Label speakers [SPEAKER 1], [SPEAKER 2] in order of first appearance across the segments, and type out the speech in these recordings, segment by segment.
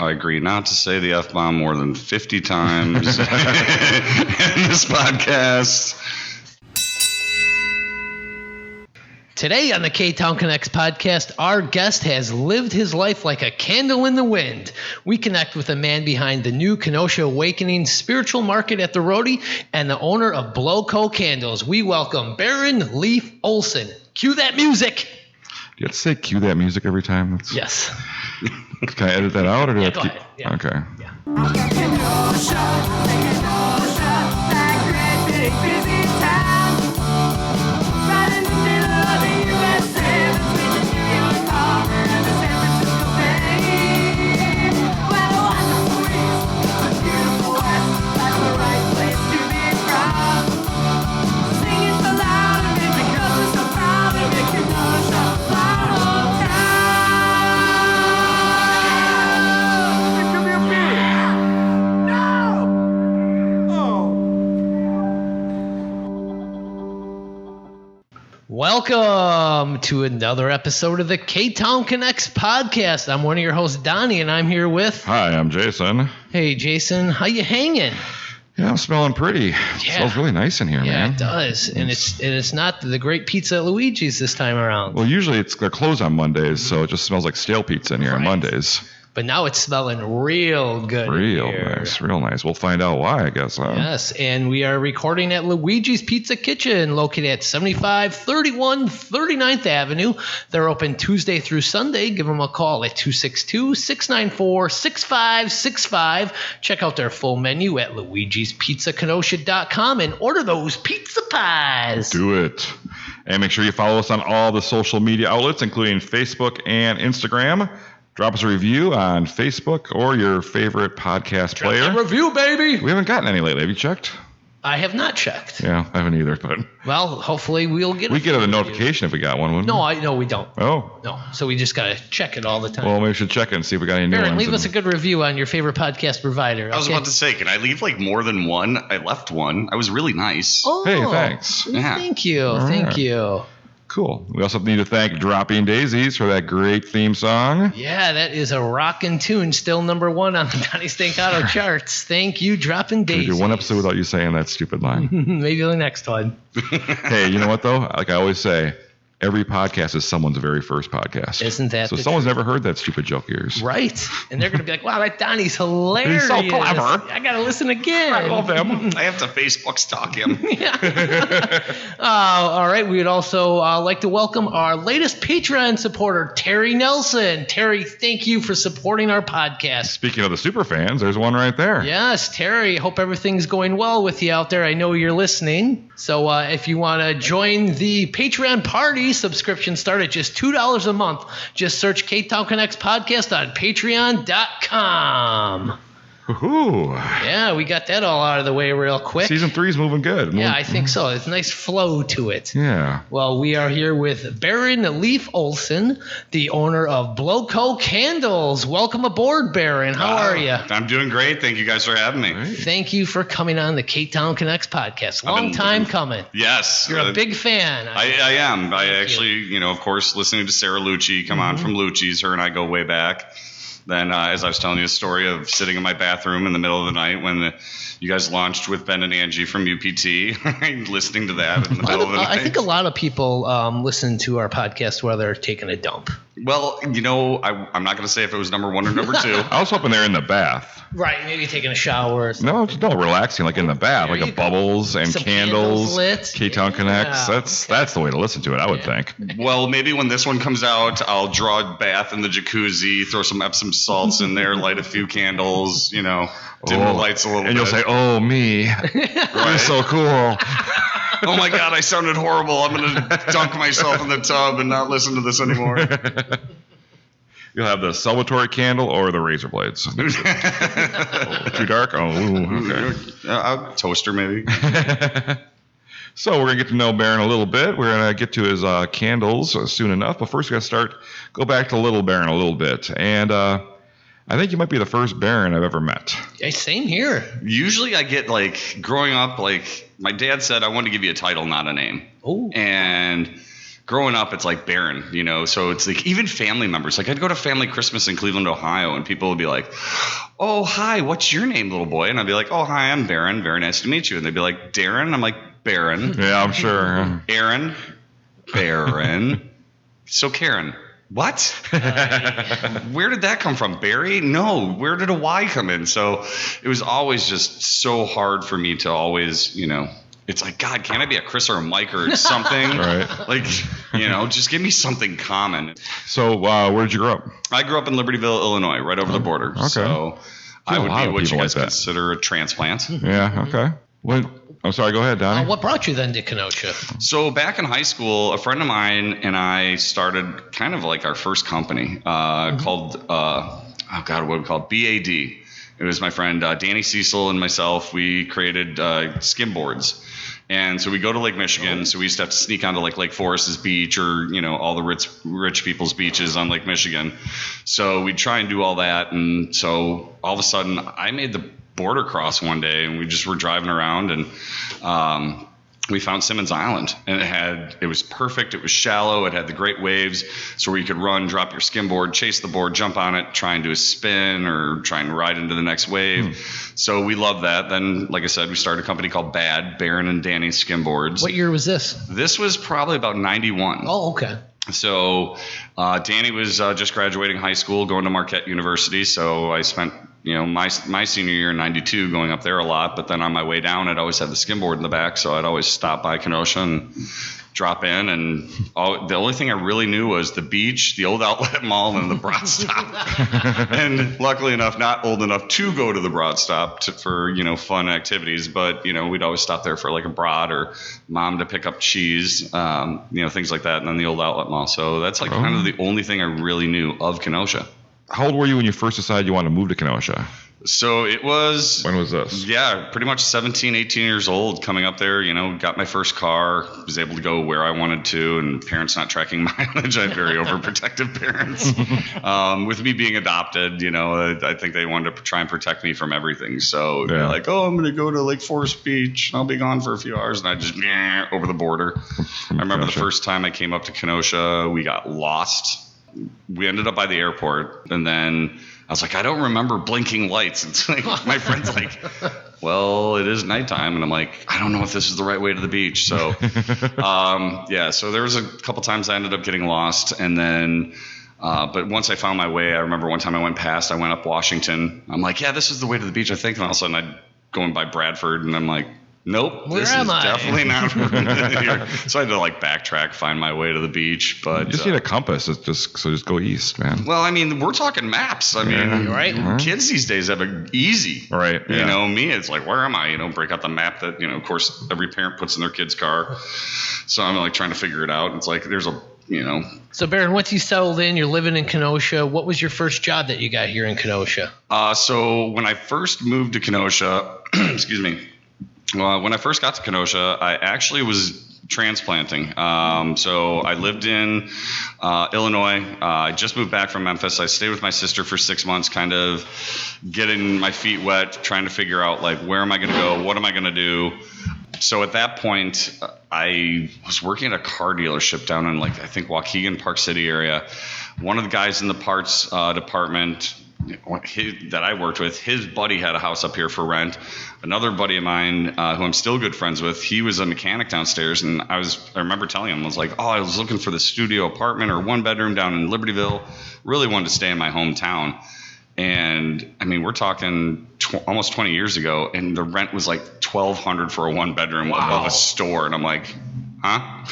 [SPEAKER 1] I agree not to say the F-bomb more than 50 times in this podcast.
[SPEAKER 2] Today on the Ktown Connects podcast, our guest has lived his life like a candle in the wind. We connect with the man behind the new Kenosha Awakening Spiritual Market at the Roadie and the owner of B.L.O.W Candles. We welcome Baron Leaf Olsen. Cue that music.
[SPEAKER 3] Do you have to say cue that music every time?
[SPEAKER 2] Yes.
[SPEAKER 3] Can I edit that out? Or do I have
[SPEAKER 2] go
[SPEAKER 3] to
[SPEAKER 2] ahead. Yeah.
[SPEAKER 3] Okay.
[SPEAKER 2] Yeah.
[SPEAKER 4] Kenosha, that great big busy town. Right in the middle of the USA, between the New York Harbor and the San Francisco Bay. Well, the wonderful East, the beautiful West, that's the right place to be from. Sing it so loud of it because we're so proud of it, Kenosha, my hometown. Give me a beer. No! Oh.
[SPEAKER 2] Welcome to another episode of the Ktown Connects podcast. I'm one of your hosts, Donny, and I'm here with...
[SPEAKER 3] Hi, I'm Jason.
[SPEAKER 2] Hey, Jason. How you hanging?
[SPEAKER 3] Yeah, I'm smelling pretty. It smells really nice in here,
[SPEAKER 2] Yeah,
[SPEAKER 3] man.
[SPEAKER 2] it does. And it's not the great pizza at Luigi's this time around.
[SPEAKER 3] Well, usually they're closed on Mondays, so it just smells like stale pizza in here on
[SPEAKER 2] Right.
[SPEAKER 3] Mondays.
[SPEAKER 2] But now it's smelling real good.
[SPEAKER 3] Real
[SPEAKER 2] in here.
[SPEAKER 3] nice, real nice. We'll find out why, I guess. Huh?
[SPEAKER 2] Yes, and we are recording at Luigi's Pizza Kitchen, located at 7531 39th Avenue. They're open Tuesday through Sunday. Give them a call at 262-694-6565. Check out their full menu at luigispizzakenosha.com and order those pizza pies.
[SPEAKER 3] Do it. And make sure you follow us on all the social media outlets, including Facebook and Instagram. Drop us a review on Facebook or your favorite podcast player.
[SPEAKER 2] Review, baby.
[SPEAKER 3] We haven't gotten any lately. Have you checked?
[SPEAKER 2] I have not checked.
[SPEAKER 3] Yeah, I haven't either. But
[SPEAKER 2] Well, hopefully we'll get
[SPEAKER 3] we get a
[SPEAKER 2] few
[SPEAKER 3] notification if we got one, wouldn't
[SPEAKER 2] reviews. No, we don't.
[SPEAKER 3] Oh.
[SPEAKER 2] No, so we just got to check it all the time.
[SPEAKER 3] Well, maybe we should check it and see if we got any new
[SPEAKER 2] Baron,
[SPEAKER 3] ones.
[SPEAKER 2] leave us a good review on your favorite podcast provider.
[SPEAKER 1] I was
[SPEAKER 2] okay?
[SPEAKER 1] about to say, can I leave like more than one? I left one. I was really nice.
[SPEAKER 2] Oh,
[SPEAKER 3] Hey, thanks.
[SPEAKER 1] Yeah.
[SPEAKER 2] Thank you.
[SPEAKER 3] All
[SPEAKER 2] Thank
[SPEAKER 3] right.
[SPEAKER 2] you.
[SPEAKER 3] Cool. We also need to thank Dropping Daisies for that great theme song.
[SPEAKER 2] Yeah, that is a rockin' tune. Still number one on the Donny Stancato charts. Thank you, Dropping
[SPEAKER 3] We
[SPEAKER 2] Daisies.
[SPEAKER 3] do one episode without you saying that stupid line.
[SPEAKER 2] Maybe the next one.
[SPEAKER 3] Hey, you know what, though? Like I always say, every podcast is someone's very first podcast.
[SPEAKER 2] Isn't that
[SPEAKER 3] So
[SPEAKER 2] the
[SPEAKER 3] someone's never heard that stupid joke of yours.
[SPEAKER 2] Right. And they're going to be like, wow, that Donnie's hilarious.
[SPEAKER 3] He's so clever.
[SPEAKER 2] I got to listen again.
[SPEAKER 3] I love him.
[SPEAKER 1] I have to Facebook stalk him.
[SPEAKER 2] All right. We would also like to welcome our latest Patreon supporter, Terry Nelson. Terry, thank you for supporting our podcast.
[SPEAKER 3] Speaking of the super fans, there's one right there.
[SPEAKER 2] Yes, Terry, hope everything's going well with you out there. I know you're listening. So if you want to join the Patreon party, subscriptions start at just $2 a month. Just search Ktown Connects Podcast on patreon.com.
[SPEAKER 3] Woohoo.
[SPEAKER 2] Yeah, we got that all out of the way real quick.
[SPEAKER 3] Season 3's moving good.
[SPEAKER 2] Yeah, I think so. It's a nice flow to it.
[SPEAKER 3] Yeah.
[SPEAKER 2] Well, we are here with Baron Leaf Olsen, the owner of B.L.O.W Candles. Welcome aboard, Baron. How are you?
[SPEAKER 1] I'm doing great. Thank you guys for having me.
[SPEAKER 2] Thank you for coming on the Ktown Connects podcast. Long time coming.
[SPEAKER 1] Yes.
[SPEAKER 2] You're a big fan.
[SPEAKER 1] I am. I actually, of course, listening to Sarah Lucci come on from Lucci's. Her and I go way back. Then, as I was telling you the story of sitting in my bathroom in the middle of the night when you guys launched with Ben and Angie from UPT, listening to that in the middle of the night.
[SPEAKER 2] I think a lot of people listen to our podcast while they're taking a dump.
[SPEAKER 1] Well, I'm not going to say if it was number one or number two.
[SPEAKER 3] I was hoping they're in the bath.
[SPEAKER 2] Right, maybe taking a shower or something.
[SPEAKER 3] No, relaxing, like in the bath,
[SPEAKER 2] There
[SPEAKER 3] like
[SPEAKER 2] you
[SPEAKER 3] a
[SPEAKER 2] go.
[SPEAKER 3] bubbles and
[SPEAKER 2] Some
[SPEAKER 3] candles.
[SPEAKER 2] lit.
[SPEAKER 3] Ktown Connects.
[SPEAKER 2] Yeah.
[SPEAKER 3] That's the way to listen to it, I would think.
[SPEAKER 1] Well, maybe when this one comes out, I'll draw a bath in the jacuzzi, throw some Epsom salts in there, light a few candles, dim the lights a little bit.
[SPEAKER 3] And you'll say, "Oh, me, you're so cool."
[SPEAKER 1] Oh my God, I sounded horrible. I'm going to dunk myself in the tub and not listen to this anymore.
[SPEAKER 3] You'll have the celebratory candle or the razor blades. Too dark? Oh, okay.
[SPEAKER 1] Toaster, maybe.
[SPEAKER 3] So we're going to get to know Baron a little bit. We're going to get to his candles soon enough. But first, we got to go back to Little Baron a little bit. And I think you might be the first Baron I've ever met.
[SPEAKER 2] Yeah, same here.
[SPEAKER 1] Usually I get, growing up, my dad said, I want to give you a title, not a name.
[SPEAKER 2] Oh.
[SPEAKER 1] And growing up, it's like Baron, you know, so it's like even family members. Like I'd go to family Christmas in Cleveland, Ohio, and people would be like, oh, hi, what's your name, little boy? And I'd be like, oh, hi, I'm Baron. Very nice to meet you. And they'd be like, Darren? I'm like, Baron.
[SPEAKER 3] Yeah, I'm sure.
[SPEAKER 1] Aaron? Baron. So Karen. What? Where did that come from? Barry? No. Where did a Y come in? So it was always just so hard for me to always, you know, it's like, God, can't I be a Chris or a Mike or something?
[SPEAKER 3] Right.
[SPEAKER 1] Like, you know, just give me something common.
[SPEAKER 3] So where did you grow up?
[SPEAKER 1] I grew up in Libertyville, Illinois, right over the border.
[SPEAKER 3] Okay.
[SPEAKER 1] So I would be what you guys
[SPEAKER 3] like
[SPEAKER 1] consider a transplant.
[SPEAKER 3] Yeah, okay. I'm sorry, go ahead, Donny.
[SPEAKER 2] What brought you then to Kenosha?
[SPEAKER 1] So back in high school, a friend of mine and I started kind of like our first company called, what we called B.A.D. It was my friend Danny Cecil and myself. We created skim boards. And so we go to Lake Michigan. So we used to have to sneak onto like Lake Forest's beach or, you know, all the rich people's beaches on Lake Michigan. So we'd try and do all that. And so all of a sudden I made the border cross one day and we just were driving around and we found Simmons Island, and it was perfect. It was shallow. It had the great waves, so where you could run, drop your skim board, chase the board, jump on it, try and do a spin or try and ride into the next wave. So we loved that. Then, like I said, we started a company called Baron and Danny Skim Boards.
[SPEAKER 2] What year was this?
[SPEAKER 1] This was probably about 91.
[SPEAKER 2] Oh, okay.
[SPEAKER 1] So Danny was just graduating high school, going to Marquette University. So I spent, you know, my senior year in 92 going up there a lot. But then on my way down, I'd always have the skim board in the back. So I'd always stop by Kenosha and drop in. And the only thing I really knew was the beach, the old outlet mall, and the Broad Stop. And luckily enough, not old enough to go to the Broad Stop for, you know, fun activities. But, you know, we'd always stop there for like a Broad or Mom to pick up cheese, you know, things like that. And then the old outlet mall. So that's like kind of the only thing I really knew of Kenosha.
[SPEAKER 3] How old were you when you first decided you wanted to move to Kenosha?
[SPEAKER 1] So it was...
[SPEAKER 3] When was this?
[SPEAKER 1] Yeah, pretty much 17, 18 years old, coming up there, you know, got my first car, was able to go where I wanted to, and parents not tracking mileage. I had very overprotective parents. With me being adopted, you know, I think they wanted to try and protect me from everything. So they're like, oh, I'm going to go to Lake Forest Beach. I'll be gone for a few hours. And I just, over the border. I remember the first time I came up to Kenosha, we got lost. We ended up by the airport, and then I was like, I don't remember blinking lights. It's like, my friend's like, well, it is nighttime. And I'm like, I don't know if this is the right way to the beach. So, so there was a couple times I ended up getting lost. And then, but once I found my way, I remember one time I went up Washington. I'm like, yeah, this is the way to the beach, I think. And all of a sudden I'd going by Bradford, and I'm like, nope, this is definitely not here. So I had to like backtrack, find my way to the beach. But
[SPEAKER 3] you just need a compass. It's just go east, man.
[SPEAKER 1] Well, I mean, we're talking maps. I mean, kids these days have it easy.
[SPEAKER 3] Right.
[SPEAKER 1] You know, me, it's like, where am I? You know, break out the map that, you know, of course, every parent puts in their kid's car. So I'm like trying to figure it out. It's like there's a, you know. So
[SPEAKER 2] Baron, once you settled in, you're living in Kenosha. What was your first job that you got here in Kenosha?
[SPEAKER 1] So when I first moved to Kenosha, excuse me. When I first got to Kenosha, I actually was transplanting. So I lived in Illinois. I just moved back from Memphis. I stayed with my sister for 6 months, kind of getting my feet wet, trying to figure out, like, where am I going to go? What am I going to do? So at that point, I was working at a car dealership down in, like, I think Waukegan, Park City area. One of the guys in the parts department that I worked with, his buddy had a house up here for rent. Another buddy of mine, who I'm still good friends with, he was a mechanic downstairs, and I remember telling him, I was like, oh, I was looking for the studio apartment or one bedroom down in Libertyville. Really wanted to stay in my hometown. And I mean, we're talking almost 20 years ago, and the rent was like $1,200 for a one bedroom above a store. And I'm like, huh?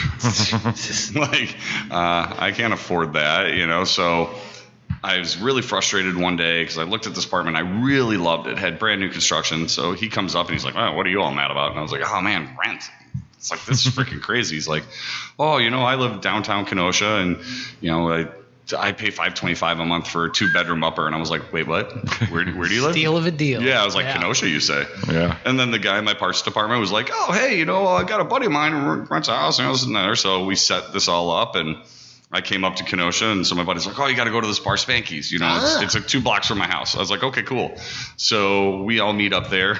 [SPEAKER 1] Like, I can't afford that, you know? So I was really frustrated one day because I looked at this apartment. I really loved it. Had brand new construction. So he comes up and he's like, oh, what are you all mad about? And I was like, oh, man, rent. It's like, this is freaking crazy. He's like, oh, you know, I live downtown Kenosha, and, you know, I pay $525 a month for a 2-bedroom upper. And I was like, wait, what? Where do you live?
[SPEAKER 2] Deal of a deal.
[SPEAKER 1] Yeah, I was like, Kenosha, you say?
[SPEAKER 3] Yeah.
[SPEAKER 1] And then the guy in my parts department was like, oh, hey, you know, I got a buddy of mine who rents a house and this and there. So we set this all up, and I came up to Kenosha, and so my buddy's like, oh, you got to go to this bar Spanky's. You know, it's like 2 blocks from my house. I was like, okay, cool. So we all meet up there.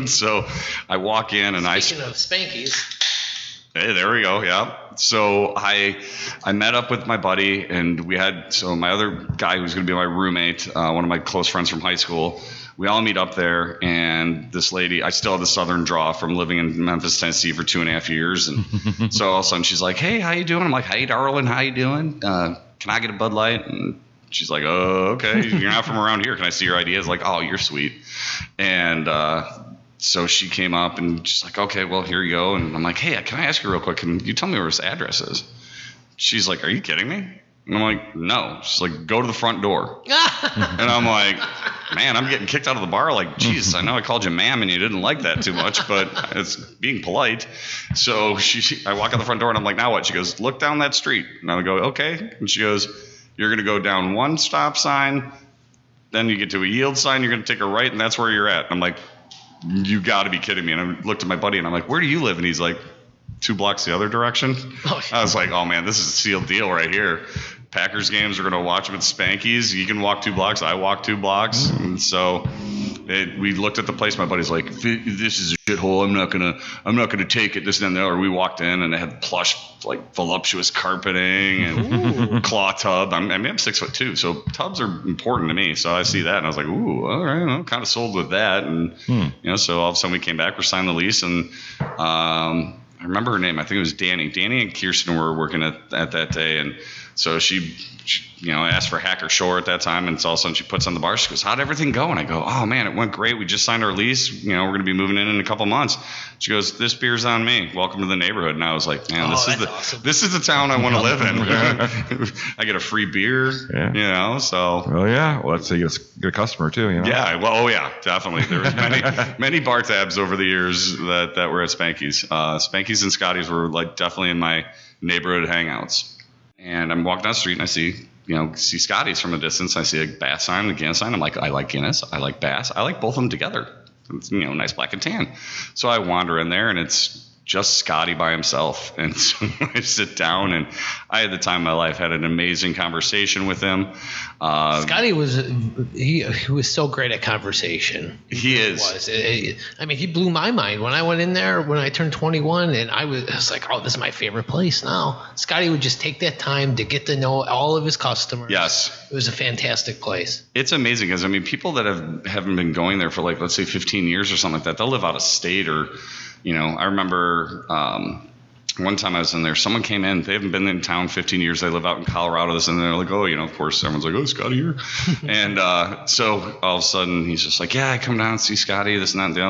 [SPEAKER 1] So I walk in, and
[SPEAKER 2] Speaking of Spanky's.
[SPEAKER 1] Hey, there we go. Yeah. So I met up with my buddy, and my other guy who's going to be my roommate, one of my close friends from high school. We all meet up there, and this lady, I still have the southern draw from living in Memphis, Tennessee for 2.5 years. And so all of a sudden she's like, hey, how you doing? I'm like, hey, darling, how you doing? Can I get a Bud Light? And she's like, oh, okay. You're not from around here. Can I see your ID? I was like, oh, you're sweet. And so she came up, and she's like, okay, well, here you go. And I'm like, hey, can I ask you real quick? Can you tell me where this address is? She's like, are you kidding me? And I'm like, no. She's like, go to the front door. And I'm like, man, I'm getting kicked out of the bar. Like, geez, I know I called you ma'am and you didn't like that too much, but it's being polite. So I walk out the front door, and I'm like, now what? She goes, look down that street. And I go, okay. And she goes, you're going to go down one stop sign, then you get to a yield sign, you're going to take a right, and that's where you're at. And I'm like, you got to be kidding me. And I looked at my buddy, and I'm like, where do you live? And he's like, 2 blocks the other direction. I was like, oh, man, this is a sealed deal right here. Packers games, we're going to watch them at Spanky's. You can walk 2 blocks. I walk 2 blocks. And so we looked at the place. My buddy's like, this is a shithole. I'm not gonna take it. This and that. Or we walked in, and they had plush, like voluptuous carpeting and claw tub. I'm 6'2", so tubs are important to me. So I see that, and I was like, ooh, all right, I'm kind of sold with that. And so all of a sudden we came back, we signed the lease, and I remember her name. I think it was Danny. Danny and Kirsten were working at that day, and so she asked for Hacker Shore at that time, and so all of a sudden she puts on the bar. She goes, how'd everything go? And I go, oh, man, it went great. We just signed our lease. We're going to be moving in a couple months. She goes, this beer's on me. Welcome to the neighborhood. And I was like, man,
[SPEAKER 2] awesome.
[SPEAKER 1] This is the town I want to live in. I get a free beer, so.
[SPEAKER 3] Well, yeah. Well, let's say you get a customer, too,
[SPEAKER 1] Yeah, well, oh, yeah, definitely. There was many bar tabs over the years that were at Spanky's. Spanky's and Scotty's were, like, definitely in my neighborhood hangouts. And I'm walking down the street, and I see Scotty's from a distance. I see a Bass sign, a Guinness sign. I'm like, I like Guinness. I like Bass. I like both of them together. It's, nice black and tan. So I wander in there, and it's just Scotty by himself. And so I sit down, and I had the time of my life. Had an amazing conversation with him.
[SPEAKER 2] Scotty he was so great at conversation.
[SPEAKER 1] He is.
[SPEAKER 2] He blew my mind when I went in there when I turned 21, and I was like, oh, this is my favorite place now. Scotty would just take that time to get to know all of his customers.
[SPEAKER 1] Yes.
[SPEAKER 2] It was a fantastic place.
[SPEAKER 1] It's amazing because, people that haven't been going there for, like, let's say 15 years or something like that, they'll live out of state or, I remember one time I was in there, someone came in, they haven't been in town 15 years, they live out in Colorado, and they're like, oh, of course, everyone's like, oh, Scotty here. And so all of a sudden he's just like, yeah, I come down and see Scotty, this and that and the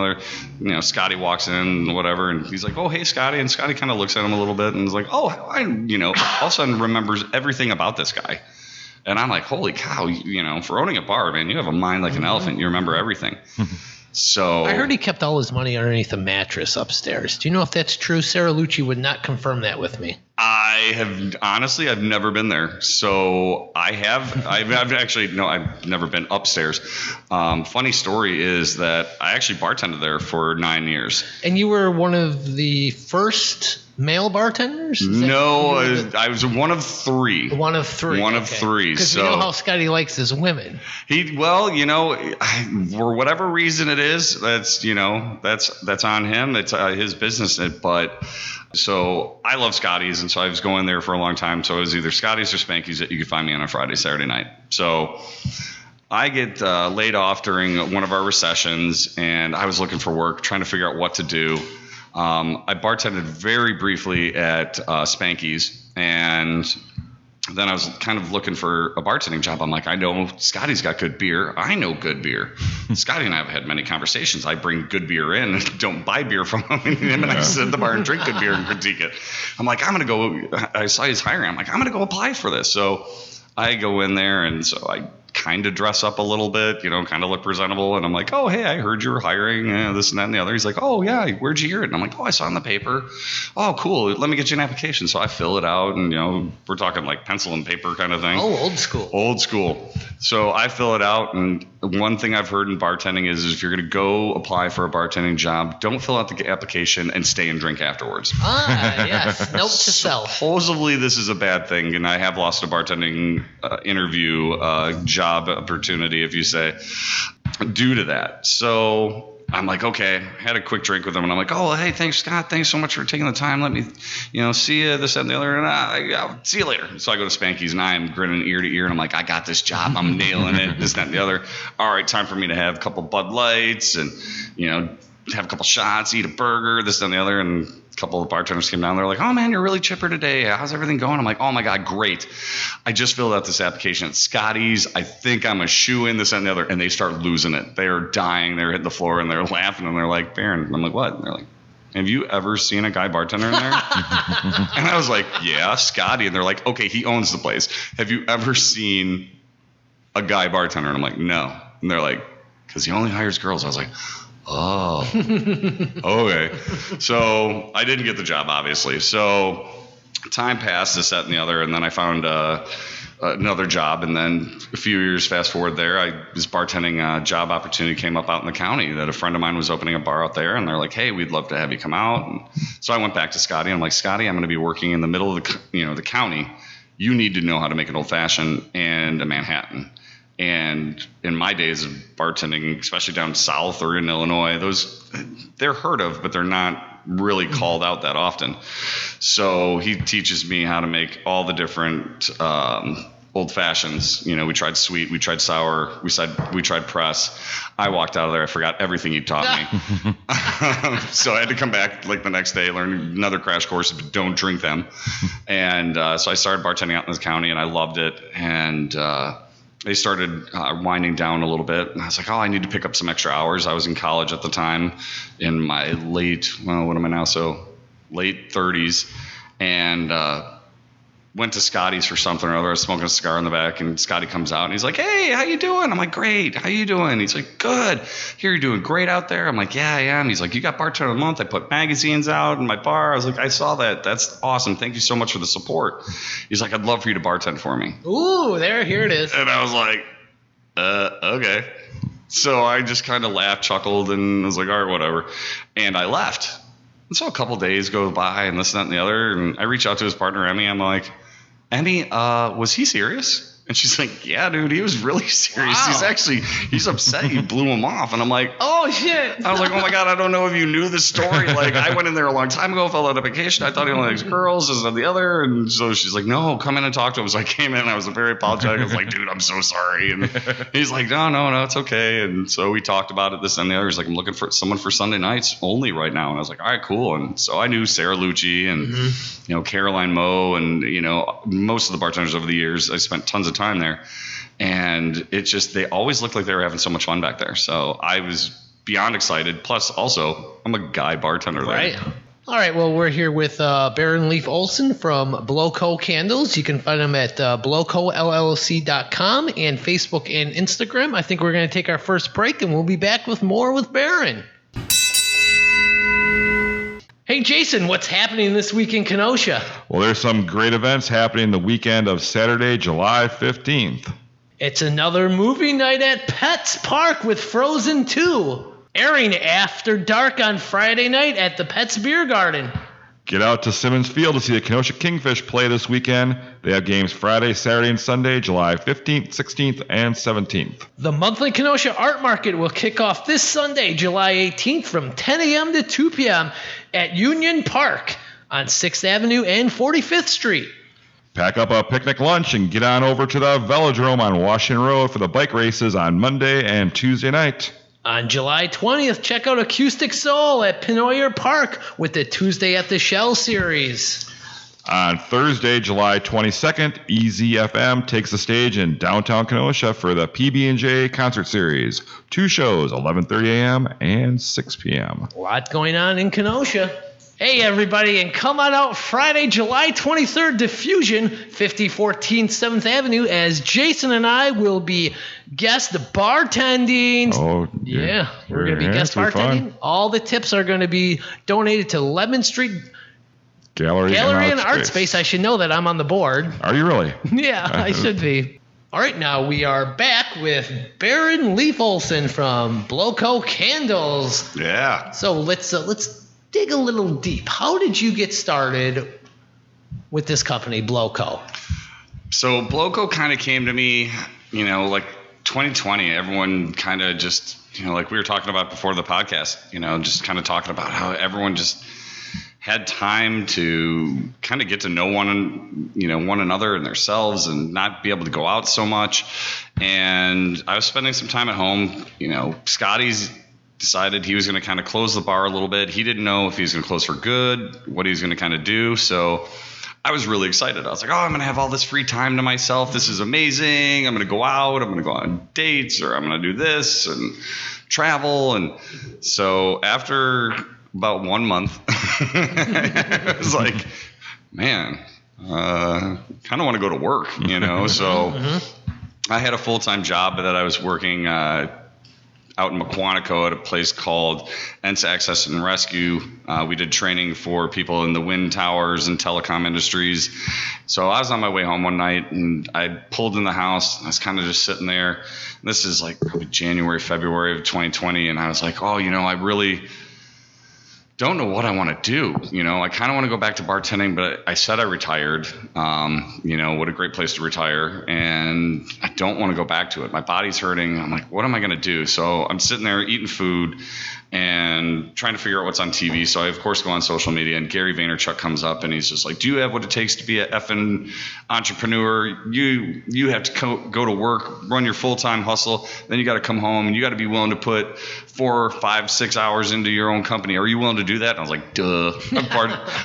[SPEAKER 1] other. Scotty walks in, whatever, and he's like, oh, hey, Scotty. And Scotty kind of looks at him a little bit and is like, oh, all of a sudden remembers everything about this guy. And I'm like, holy cow, for owning a bar, man, you have a mind like an elephant. You remember everything. So
[SPEAKER 2] I heard he kept all his money underneath a mattress upstairs. Do you know if that's true? Sarah Lucci would not confirm that with me.
[SPEAKER 1] I've never been there. So I've never been upstairs. Funny story is that I actually bartended there for 9 years.
[SPEAKER 2] And you were one of the first male bartenders?
[SPEAKER 1] No, I was one of 3.
[SPEAKER 2] One of 3.
[SPEAKER 1] Of 3.
[SPEAKER 2] Because we know how Scotty likes his women.
[SPEAKER 1] For whatever reason it is, that's on him. It's his business. But so I love Scotty's, and so I was going there for a long time. So it was either Scotty's or Spanky's that you could find me on a Friday, Saturday night. So I get laid off during one of our recessions, and I was looking for work, trying to figure out what to do. I bartended very briefly at Spanky's, and then I was kind of looking for a bartending job. I'm like, I know Scotty's got good beer. I know good beer. Scotty and I have had many conversations. I bring good beer in and don't buy beer from him. And him and I sit at the bar and drink good beer and critique it. I'm like, I saw he's hiring. I'm like, I'm going to go apply for this. So I go in there, and so I kind of dress up a little bit, kind of look presentable. And I'm like, oh, hey, I heard you were hiring this and that and the other. He's like, oh, yeah, where'd you hear it? And I'm like, oh, I saw it in the paper. Oh, cool. Let me get you an application. So I fill it out, and, we're talking like pencil and paper kind of thing.
[SPEAKER 2] Oh, old school.
[SPEAKER 1] Old school. So I fill it out, and one thing I've heard in bartending is if you're going to go apply for a bartending job, don't fill out the application and stay and drink afterwards.
[SPEAKER 2] Yes. Note to self.
[SPEAKER 1] Supposedly this is a bad thing, and I have lost a bartending interview job opportunity, if you say, due to that. So I'm like, okay, had a quick drink with him, and I'm like, oh, hey, thanks, Scott. Thanks so much for taking the time. Let me, see you, this, that, and the other, and I'll see you later. So I go to Spanky's, and I'm grinning ear to ear, and I'm like, I got this job. I'm nailing it, this, that, and the other. All right, time for me to have a couple Bud Lights and, have a couple shots, eat a burger, this, that, and the other, and a couple of bartenders came down. They're like, oh, man, you're really chipper today. How's everything going? I'm like, oh, my God, great. I just filled out this application at Scotty's. I think I'm a shoo-in, this, that, and the other. And they start losing it. They are dying. They're hitting the floor, and they're laughing, and they're like, Baron. And I'm like, what? And they're like, have you ever seen a guy bartender in there? And I was like, yeah, Scotty. And they're like, okay, he owns the place. Have you ever seen a guy bartender? And I'm like, no. And they're like, because he only hires girls. I was like, oh, okay. So I didn't get the job, obviously. So time passed, this, that, and the other, and then I found another job. And then a few years fast forward there, I was bartending. A job opportunity came up out in the county that a friend of mine was opening a bar out there, and they're like, hey, we'd love to have you come out. And so I went back to Scotty. I'm like, Scotty, I'm going to be working in the middle of the county. You need to know how to make an old-fashioned and a Manhattan. And in my days of bartending, especially down south or in Illinois, they're heard of, but they're not really called out that often. So he teaches me how to make all the different old fashions. We tried sweet, we tried sour, we tried press. I walked out of there, I forgot everything he taught me. So I had to come back like the next day, learn another crash course, but don't drink them. And so I started bartending out in this county, and I loved it. And they started winding down a little bit. And I was like, oh, I need to pick up some extra hours. I was in college at the time in my late 30s. And went to Scotty's for something or other. I was smoking a cigar in the back, and Scotty comes out, and he's like, hey, how you doing? I'm like, great. How you doing? He's like, good. Here, you're doing great out there. I'm like, yeah, I am. He's like, you got bartender of the month. I put magazines out in my bar. I was like, I saw that. That's awesome. Thank you so much for the support. He's like, I'd love for you to bartend for me.
[SPEAKER 2] Ooh, here it is.
[SPEAKER 1] And I was like, okay. So I just kind of laughed, chuckled, and was like, all right, whatever. And I left. And so a couple days go by, and this, that, and the other, and I reach out to his partner, Emmy. I'm like, Emmy, was he serious? And she's like, yeah, dude, he was really serious.
[SPEAKER 2] Wow.
[SPEAKER 1] He's upset you blew him off. And I'm like,
[SPEAKER 2] oh, shit.
[SPEAKER 1] I was like, oh, my God, I don't know if you knew the story. Like, I went in there a long time ago, filled out an application. I thought he only likes girls, this and the other. And so she's like, no, come in and talk to him. So I came in, and I was very apologetic. I was like, dude, I'm so sorry. And he's like, no, it's okay. And so we talked about it, this and the other. He's like, I'm looking for someone for Sunday nights only right now. And I was like, all right, cool. And so I knew Sarah Lucci and, Caroline Moe and, most of the bartenders over the years. I spent tons of time there. And they always looked like they were having so much fun back there. So I was beyond excited. Plus, also, I'm a guy bartender there.
[SPEAKER 2] Right. All right. Well, we're here with Baron Leaf Olsen from B.L.O.W Candles. You can find them at blowcollc.com and Facebook and Instagram. I think we're going to take our first break, and we'll be back with more with Baron. Hey, Jason, what's happening this week in Kenosha?
[SPEAKER 3] Well, there's some great events happening the weekend of Saturday, July 15th.
[SPEAKER 2] It's another movie night at Pets Park with Frozen 2, airing after dark on Friday night at the Pets Beer Garden.
[SPEAKER 3] Get out to Simmons Field to see the Kenosha Kingfish play this weekend. They have games Friday, Saturday, and Sunday, July 15th, 16th, and 17th.
[SPEAKER 2] The monthly Kenosha Art Market will kick off this Sunday, July 18th from 10 a.m. to 2 p.m. at Union Park on 6th Avenue and 45th Street.
[SPEAKER 3] Pack up a picnic lunch and get on over to the Velodrome on Washington Road for the bike races on Monday and Tuesday night.
[SPEAKER 2] On July 20th, check out Acoustic Soul at Pinoyer Park with the Tuesday at the Shell series.
[SPEAKER 3] On Thursday, July 22nd, EZFM takes the stage in downtown Kenosha for the PB&J concert series. 2 shows, 11:30 a.m. and 6 p.m.
[SPEAKER 2] A lot going on in Kenosha. Hey, everybody, and come on out Friday, July 23rd to Fusion, 5014 7th Avenue, as Jason and I will be guest bartending.
[SPEAKER 3] Oh,
[SPEAKER 2] yeah, we're going to be guest bartending. All the tips are going to be donated to Lemon Street Gallery and Art Space. I should know that. I'm on the board.
[SPEAKER 3] Are you really?
[SPEAKER 2] Yeah, I should be. All right, now we are back with Baron Leaf Olsen from B.L.O.W Candles.
[SPEAKER 1] Yeah.
[SPEAKER 2] So let's dig a little deep. How did you get started with this company, B.L.O.W?
[SPEAKER 1] So B.L.O.W kind of came to me, like 2020, everyone kind of just, like we were talking about before the podcast, just kind of talking about how everyone just had time to kind of get to know one another and themselves and not be able to go out so much. And I was spending some time at home. Scotty's decided he was going to kind of close the bar a little bit. He didn't know if he was going to close for good, what he was going to kind of do. So I was really excited. I was like, I'm going to have all this free time to myself. This is amazing. I'm going to go out. I'm going to go on dates, or I'm going to do this and travel. And so after about 1 month, I was like, man, kind of want to go to work, So I had a full-time job that I was working out in McQuantico at a place called ENSA Access and Rescue. We did training for people in the wind towers and telecom industries. So I was on my way home one night, and I pulled in the house. I was kind of just sitting there. This is like probably January, February of 2020, and I was like, I really don't know what I want to do. I kind of want to go back to bartending, but I said I retired. What a great place to retire. And I don't want to go back to it. My body's hurting. I'm like, what am I going to do? So I'm sitting there eating food and trying to figure out what's on TV. So I, of course, go on social media, and Gary Vaynerchuk comes up, and he's just like, do you have what it takes to be an effing entrepreneur? You have to go to work, run your full-time hustle. Then you got to come home, and you got to be willing to put 4, 5, 6 hours into your own company. Are you willing to do that? And I was like, duh.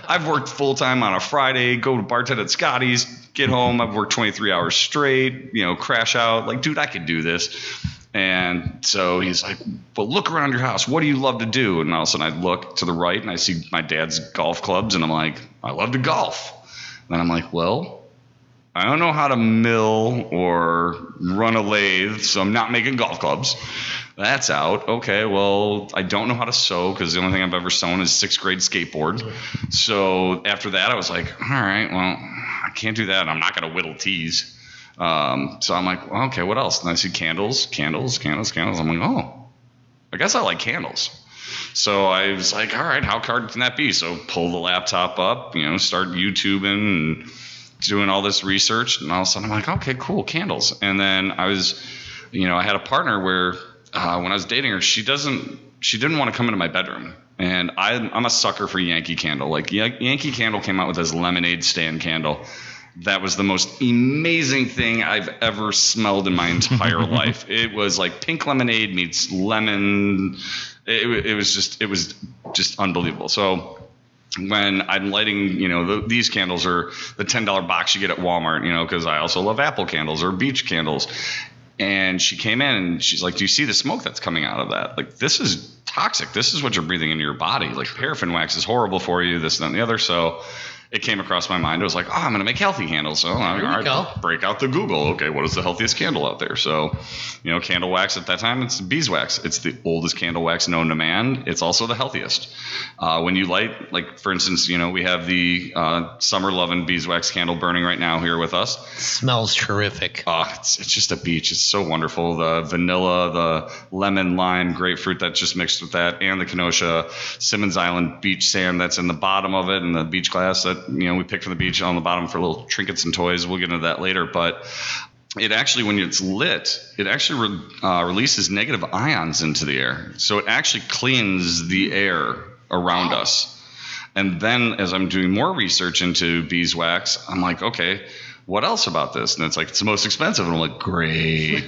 [SPEAKER 1] I've worked full-time on a Friday, go to bartend at Scotty's, get home. I've worked 23 hours straight, crash out. Like, dude, I could do this. And so he's like, well, look around your house. What do you love to do? And all of a sudden I look to the right, and I see my dad's golf clubs, and I'm like, I love to golf. And I'm like, well, I don't know how to mill or run a lathe, so I'm not making golf clubs. That's out. Okay, well, I don't know how to sew, because the only thing I've ever sewn is 6th grade skateboard. So after that, I was like, all right, well, I can't do that. I'm not going to whittle teas. So I'm like, well, okay, what else? And I see candles. I'm like, I guess I like candles. So I was like, all right, how hard can that be? So pull the laptop up, start YouTubing and doing all this research. And all of a sudden I'm like, okay, cool, candles. And then I was, I had a partner where when I was dating her, she didn't want to come into my bedroom. And I'm a sucker for Yankee Candle. Like Yankee Candle came out with this lemonade stand candle. That was the most amazing thing I've ever smelled in my entire life. It was like pink lemonade meets lemon. It was just unbelievable. So when I'm lighting, these candles are the $10 box you get at Walmart, because I also love apple candles or beach candles. And she came in and she's like, do you see the smoke that's coming out of that? Like, this is toxic. This is what you're breathing into your body. Like, paraffin wax is horrible for you, this, that, and the other. So it came across my mind. I was like, I'm going to make healthy candles. So I break out the Google. Okay, what is the healthiest candle out there? So, candle wax at that time, it's beeswax. It's the oldest candle wax known to man. It's also the healthiest. When you light, like, for instance, we have the Summer Lovin' beeswax candle burning right now here with us.
[SPEAKER 2] It smells terrific.
[SPEAKER 1] It's just a beach. It's so wonderful. The vanilla, the lemon, lime, grapefruit that's just mixed with that, and the Kenosha Simmons Island beach sand that's in the bottom of it, and the beach glass that we picked from the beach on the bottom for little trinkets and toys. We'll get into that later. But it actually, when it's lit, it actually releases negative ions into the air. So it actually cleans the air around us. And then as I'm doing more research into beeswax, I'm like, okay, what else about this? And it's like, it's the most expensive. And I'm like, great.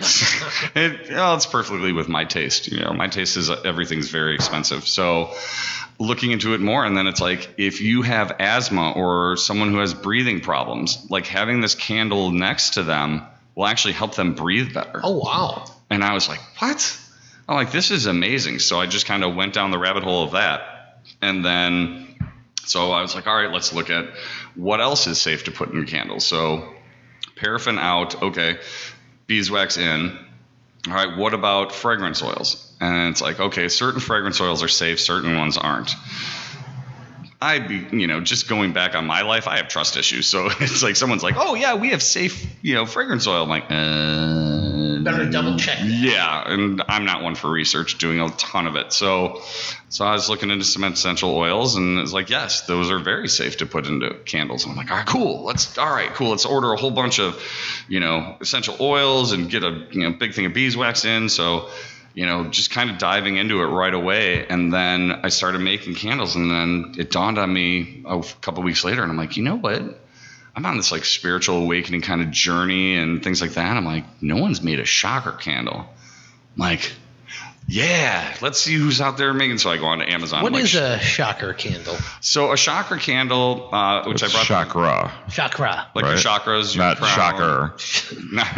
[SPEAKER 1] It's perfectly with my taste. My taste is everything's very expensive. So looking into it more, and then it's like, if you have asthma or someone who has breathing problems, like having this candle next to them will actually help them breathe better.
[SPEAKER 2] Oh, wow.
[SPEAKER 1] And I was like, what? I'm like, this is amazing. So I just kind of went down the rabbit hole of that. And then, so I was like, all right, let's look at what else is safe to put in your candles. So paraffin out, okay, beeswax in. All right, what about fragrance oils? And it's like, okay, certain fragrance oils are safe, certain ones aren't. Just going back on my life, I have trust issues. So it's like someone's like, oh, yeah, we have safe, fragrance oil. I'm like,
[SPEAKER 2] better double check that.
[SPEAKER 1] Yeah, and I'm not one for research, doing a ton of it. So I was looking into some essential oils, and it's like, yes, those are very safe to put into candles. And I'm like, all right, cool. Let's order a whole bunch of, essential oils and get a big thing of beeswax in. So, just kind of diving into it right away. And then I started making candles, and then it dawned on me a couple weeks later, and I'm like, you know what? I'm on this like spiritual awakening kind of journey and things like that. I'm like, no one's made a shocker candle. I'm like, yeah, let's see who's out there making. So I go on to Amazon.
[SPEAKER 2] What is a shocker candle?
[SPEAKER 1] So a shocker candle, which I brought.
[SPEAKER 2] Chakra.
[SPEAKER 1] Like your chakras. Your
[SPEAKER 3] Not
[SPEAKER 1] crown.
[SPEAKER 3] shocker.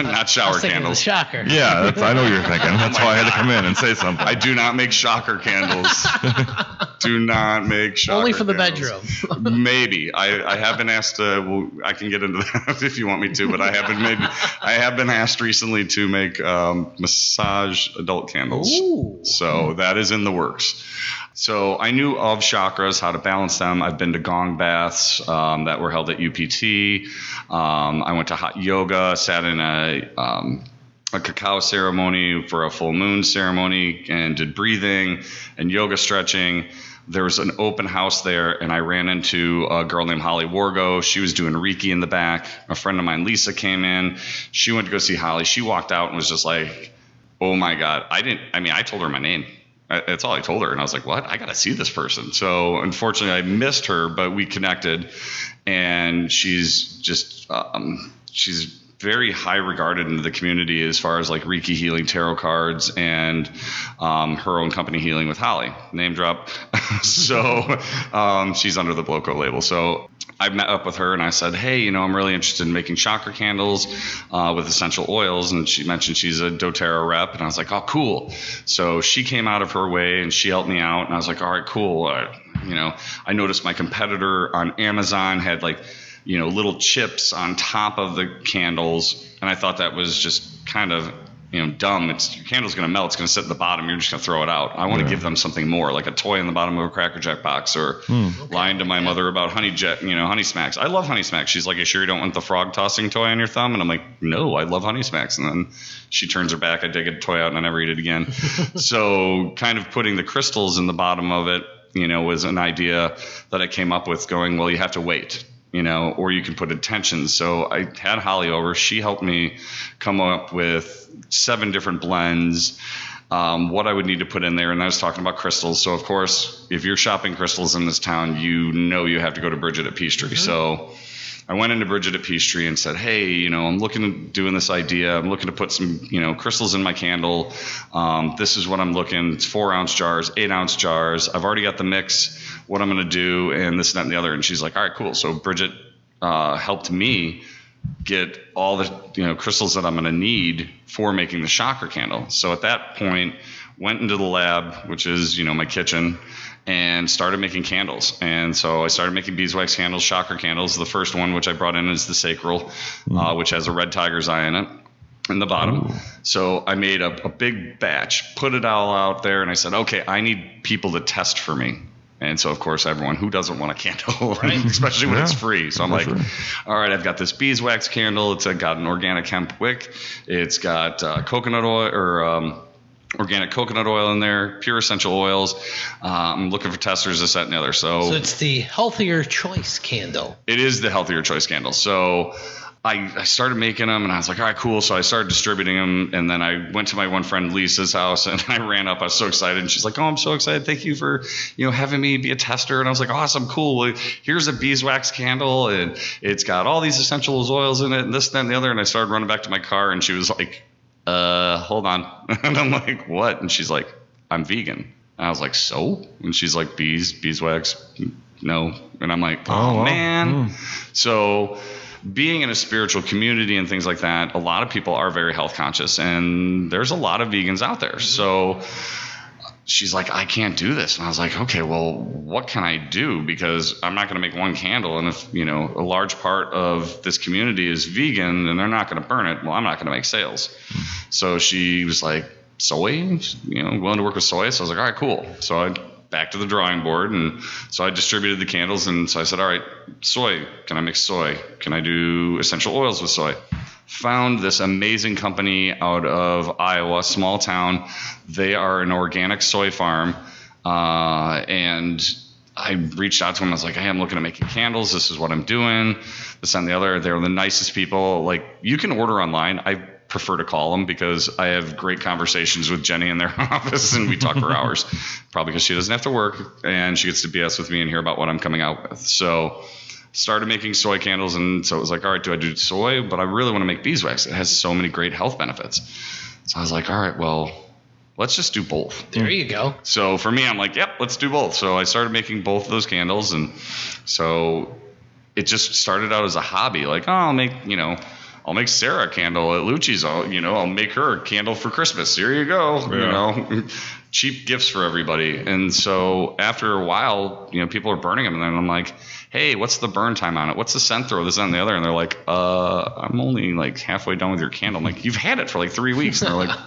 [SPEAKER 1] not shower candles.
[SPEAKER 2] Shocker.
[SPEAKER 3] Yeah, I know what you're thinking. That's why I had to come in and say something.
[SPEAKER 1] I do not make shocker candles. Do not make shocker
[SPEAKER 2] Only for the
[SPEAKER 1] candles.
[SPEAKER 2] bedroom.
[SPEAKER 1] Maybe. I have been asked to, I can get into that if you want me to, but I have been asked recently to make massage adult candles.
[SPEAKER 2] Ooh.
[SPEAKER 1] So that is in the works. So I knew of chakras, how to balance them. I've been to gong baths that were held at UPT. I went to hot yoga, sat in a cacao ceremony for a full moon ceremony, and did breathing and yoga stretching. There was an open house there, and I ran into a girl named Holly Wargo. She was doing Reiki in the back. A friend of mine, Lisa, came in. She went to go see Holly. She walked out and was just like, oh my God. I told her my name. That's all I told her. And I was like, what? I got to see this person. So unfortunately I missed her, but we connected, and she's just, she's very high regarded in the community as far as like Reiki healing, tarot cards, and her own company, Healing with Holly, name drop. So she's under the B.L.O.W label. So I met up with her and I said, hey, I'm really interested in making chakra candles with essential oils. And she mentioned she's a doTERRA rep. And I was like, oh, cool. So she came out of her way and she helped me out. And I was like, all right, cool. I noticed my competitor on Amazon had like, little chips on top of the candles. And I thought that was just kind of, dumb. Your candle's going to melt. It's going to sit at the bottom. You're just going to throw it out. I want to give them something more, like a toy in the bottom of a Cracker Jack box, or lying to my mother about Honey Smacks. I love Honey Smacks. She's like, you sure you don't want the frog tossing toy on your thumb? And I'm like, no, I love Honey Smacks. And then she turns her back. I take a toy out and I never eat it again. So kind of putting the crystals in the bottom of it, was an idea that I came up with, going, well, you have to wait. Or you can put intentions. So I had Holly over. She helped me come up with 7 different blends, what I would need to put in there. And I was talking about crystals. So, of course, if you're shopping crystals in this town, you have to go to Bridget at Peachtree. Mm-hmm. So I went into Bridget at Peachtree and said, hey, I'm looking at doing this idea. I'm looking to put some, crystals in my candle. This is what I'm looking. It's 4-ounce jars, 8-ounce jars. I've already got the mix, what I'm going to do, and this, that, and the other. And she's like, all right, cool. So Bridget helped me get all the, crystals that I'm going to need for making the chakra candle. So at that point, went into the lab, which is, my kitchen, and started making candles. And so I started making beeswax candles, chakra candles. The first one, which I brought in, is the sacral, which has a red tiger's eye in it in the bottom. Ooh. So I made a big batch, put it all out there, and I said, okay, I need people to test for me. And so, of course, everyone, who doesn't want a candle, right? Especially when it's free. So I'm like, all right, I've got this beeswax candle. It's got an organic hemp wick. It's got coconut oil, or organic coconut oil in there, pure essential oils. I'm looking for testers, this, that, and the other. So
[SPEAKER 2] it's the healthier choice candle.
[SPEAKER 1] It is the healthier choice candle. So I started making them, and I was like, all right, cool. So I started distributing them, and then I went to my one friend Lisa's house, and I ran up. I was so excited, and she's like, oh, I'm so excited. Thank you for having me be a tester. And I was like, awesome, cool. Here's a beeswax candle, and it's got all these essential oils in it, and this, that, and the other. And I started running back to my car, and she was like, hold on. And I'm like, what? And she's like, I'm vegan. And I was like, so? And she's like, beeswax, no. And I'm like, oh man. So being in a spiritual community and things like that, a lot of people are very health conscious, and there's a lot of vegans out there. So she's like, I can't do this. And I was like, okay, well, what can I do? Because I'm not going to make one candle. And if, a large part of this community is vegan and they're not going to burn it, well, I'm not going to make sales. So she was like, soy, willing to work with soy. So I was like, all right, cool. So I back to the drawing board. And so I distributed the candles. And so I said, all right, soy, can I mix soy? Can I do essential oils with soy? found this amazing company out of Iowa, small town. They are an organic soy farm, and I reached out to them. I was like, hey, I'm looking at making candles. This is what I'm doing. This and the other. They're the nicest people. Like, you can order online. I prefer to call them because I have great conversations with Jenny in their office, and we talk for hours, probably because she doesn't have to work, and she gets to BS with me and hear about what I'm coming out with. So started making soy candles, and so it was like, all right, do I do soy? But I really want to make beeswax. It has so many great health benefits. So I was like, all right, well, let's just do both.
[SPEAKER 2] There you go.
[SPEAKER 1] So for me, I'm like, yep, let's do both. So I started making both of those candles, and so it just started out as a hobby. Like, oh, I'll make Sarah a candle at Lucci's. I'll make her a candle for Christmas. Here you go. Cheap gifts for everybody. And so after a while, people are burning them, and then I'm like, hey, what's the burn time on it? What's the scent throw? This and the other. And they're like, I'm only like halfway done with your candle. I'm like, you've had it for like 3 weeks. And they're like,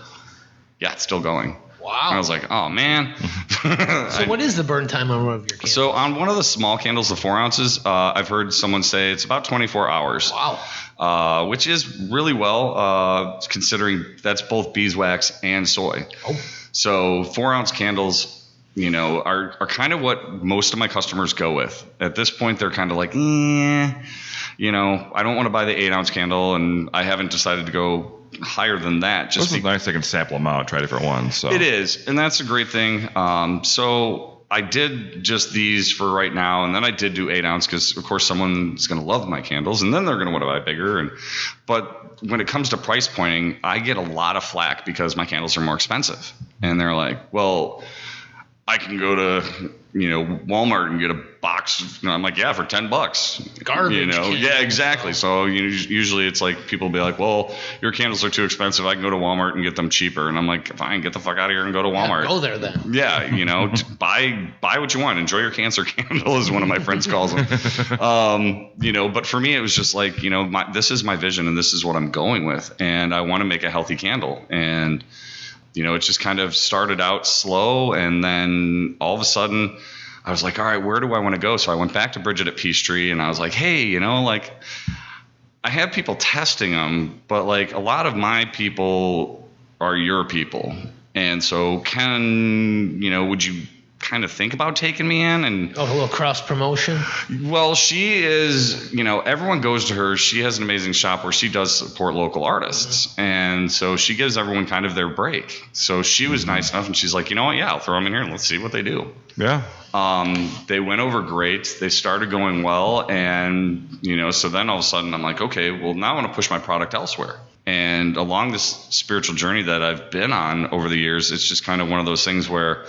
[SPEAKER 1] yeah, it's still going.
[SPEAKER 2] Wow.
[SPEAKER 1] And I was like, oh, man.
[SPEAKER 2] So what is the burn time on one of your candles?
[SPEAKER 1] So on one of the small candles, the 4 ounces, I've heard someone say it's about 24 hours.
[SPEAKER 2] Wow.
[SPEAKER 1] Which is really well, considering that's both beeswax and soy.
[SPEAKER 2] Oh.
[SPEAKER 1] So 4 ounce candles, are kind of what most of my customers go with. At this point, they're kind of like, I don't want to buy the 8 ounce candle, and I haven't decided to go higher than that.
[SPEAKER 3] This is nice. They can sample them out, try different ones. So
[SPEAKER 1] it is, and that's a great thing. So I did just these for right now, and then I did do 8 ounce because, of course, someone's going to love my candles, and then they're going to want to buy bigger. But when it comes to price pointing, I get a lot of flack because my candles are more expensive, and they're like, well, I can go to Walmart and get a box. I'm like, yeah, for $10.
[SPEAKER 2] Garbage.
[SPEAKER 1] Yeah, exactly. So usually it's like people will be like, well, your candles are too expensive. I can go to Walmart and get them cheaper. And I'm like, fine, get the fuck out of here and go to Walmart.
[SPEAKER 2] Yeah, go there then.
[SPEAKER 1] Yeah, buy what you want. Enjoy your cancer candle, as one of my friends calls them. But for me, it was just like, this is my vision and this is what I'm going with, and I want to make a healthy candle. And it just kind of started out slow, and then all of a sudden I was like, all right, where do I want to go? So I went back to Bridget at Peachtree, and I was like, hey, I have people testing them, but like a lot of my people are your people. And so would you kind of think about taking me in? And
[SPEAKER 2] a little cross promotion.
[SPEAKER 1] Well, she is, everyone goes to her. She has an amazing shop where she does support local artists. Mm-hmm. And so she gives everyone kind of their break. So she was nice enough, and she's like, you know what? Yeah, I'll throw them in here and let's see what they do.
[SPEAKER 3] Yeah.
[SPEAKER 1] They went over great. They started going well. And, so then all of a sudden I'm like, okay, well, now I want to push my product elsewhere. And along this spiritual journey that I've been on over the years, it's just kind of one of those things where,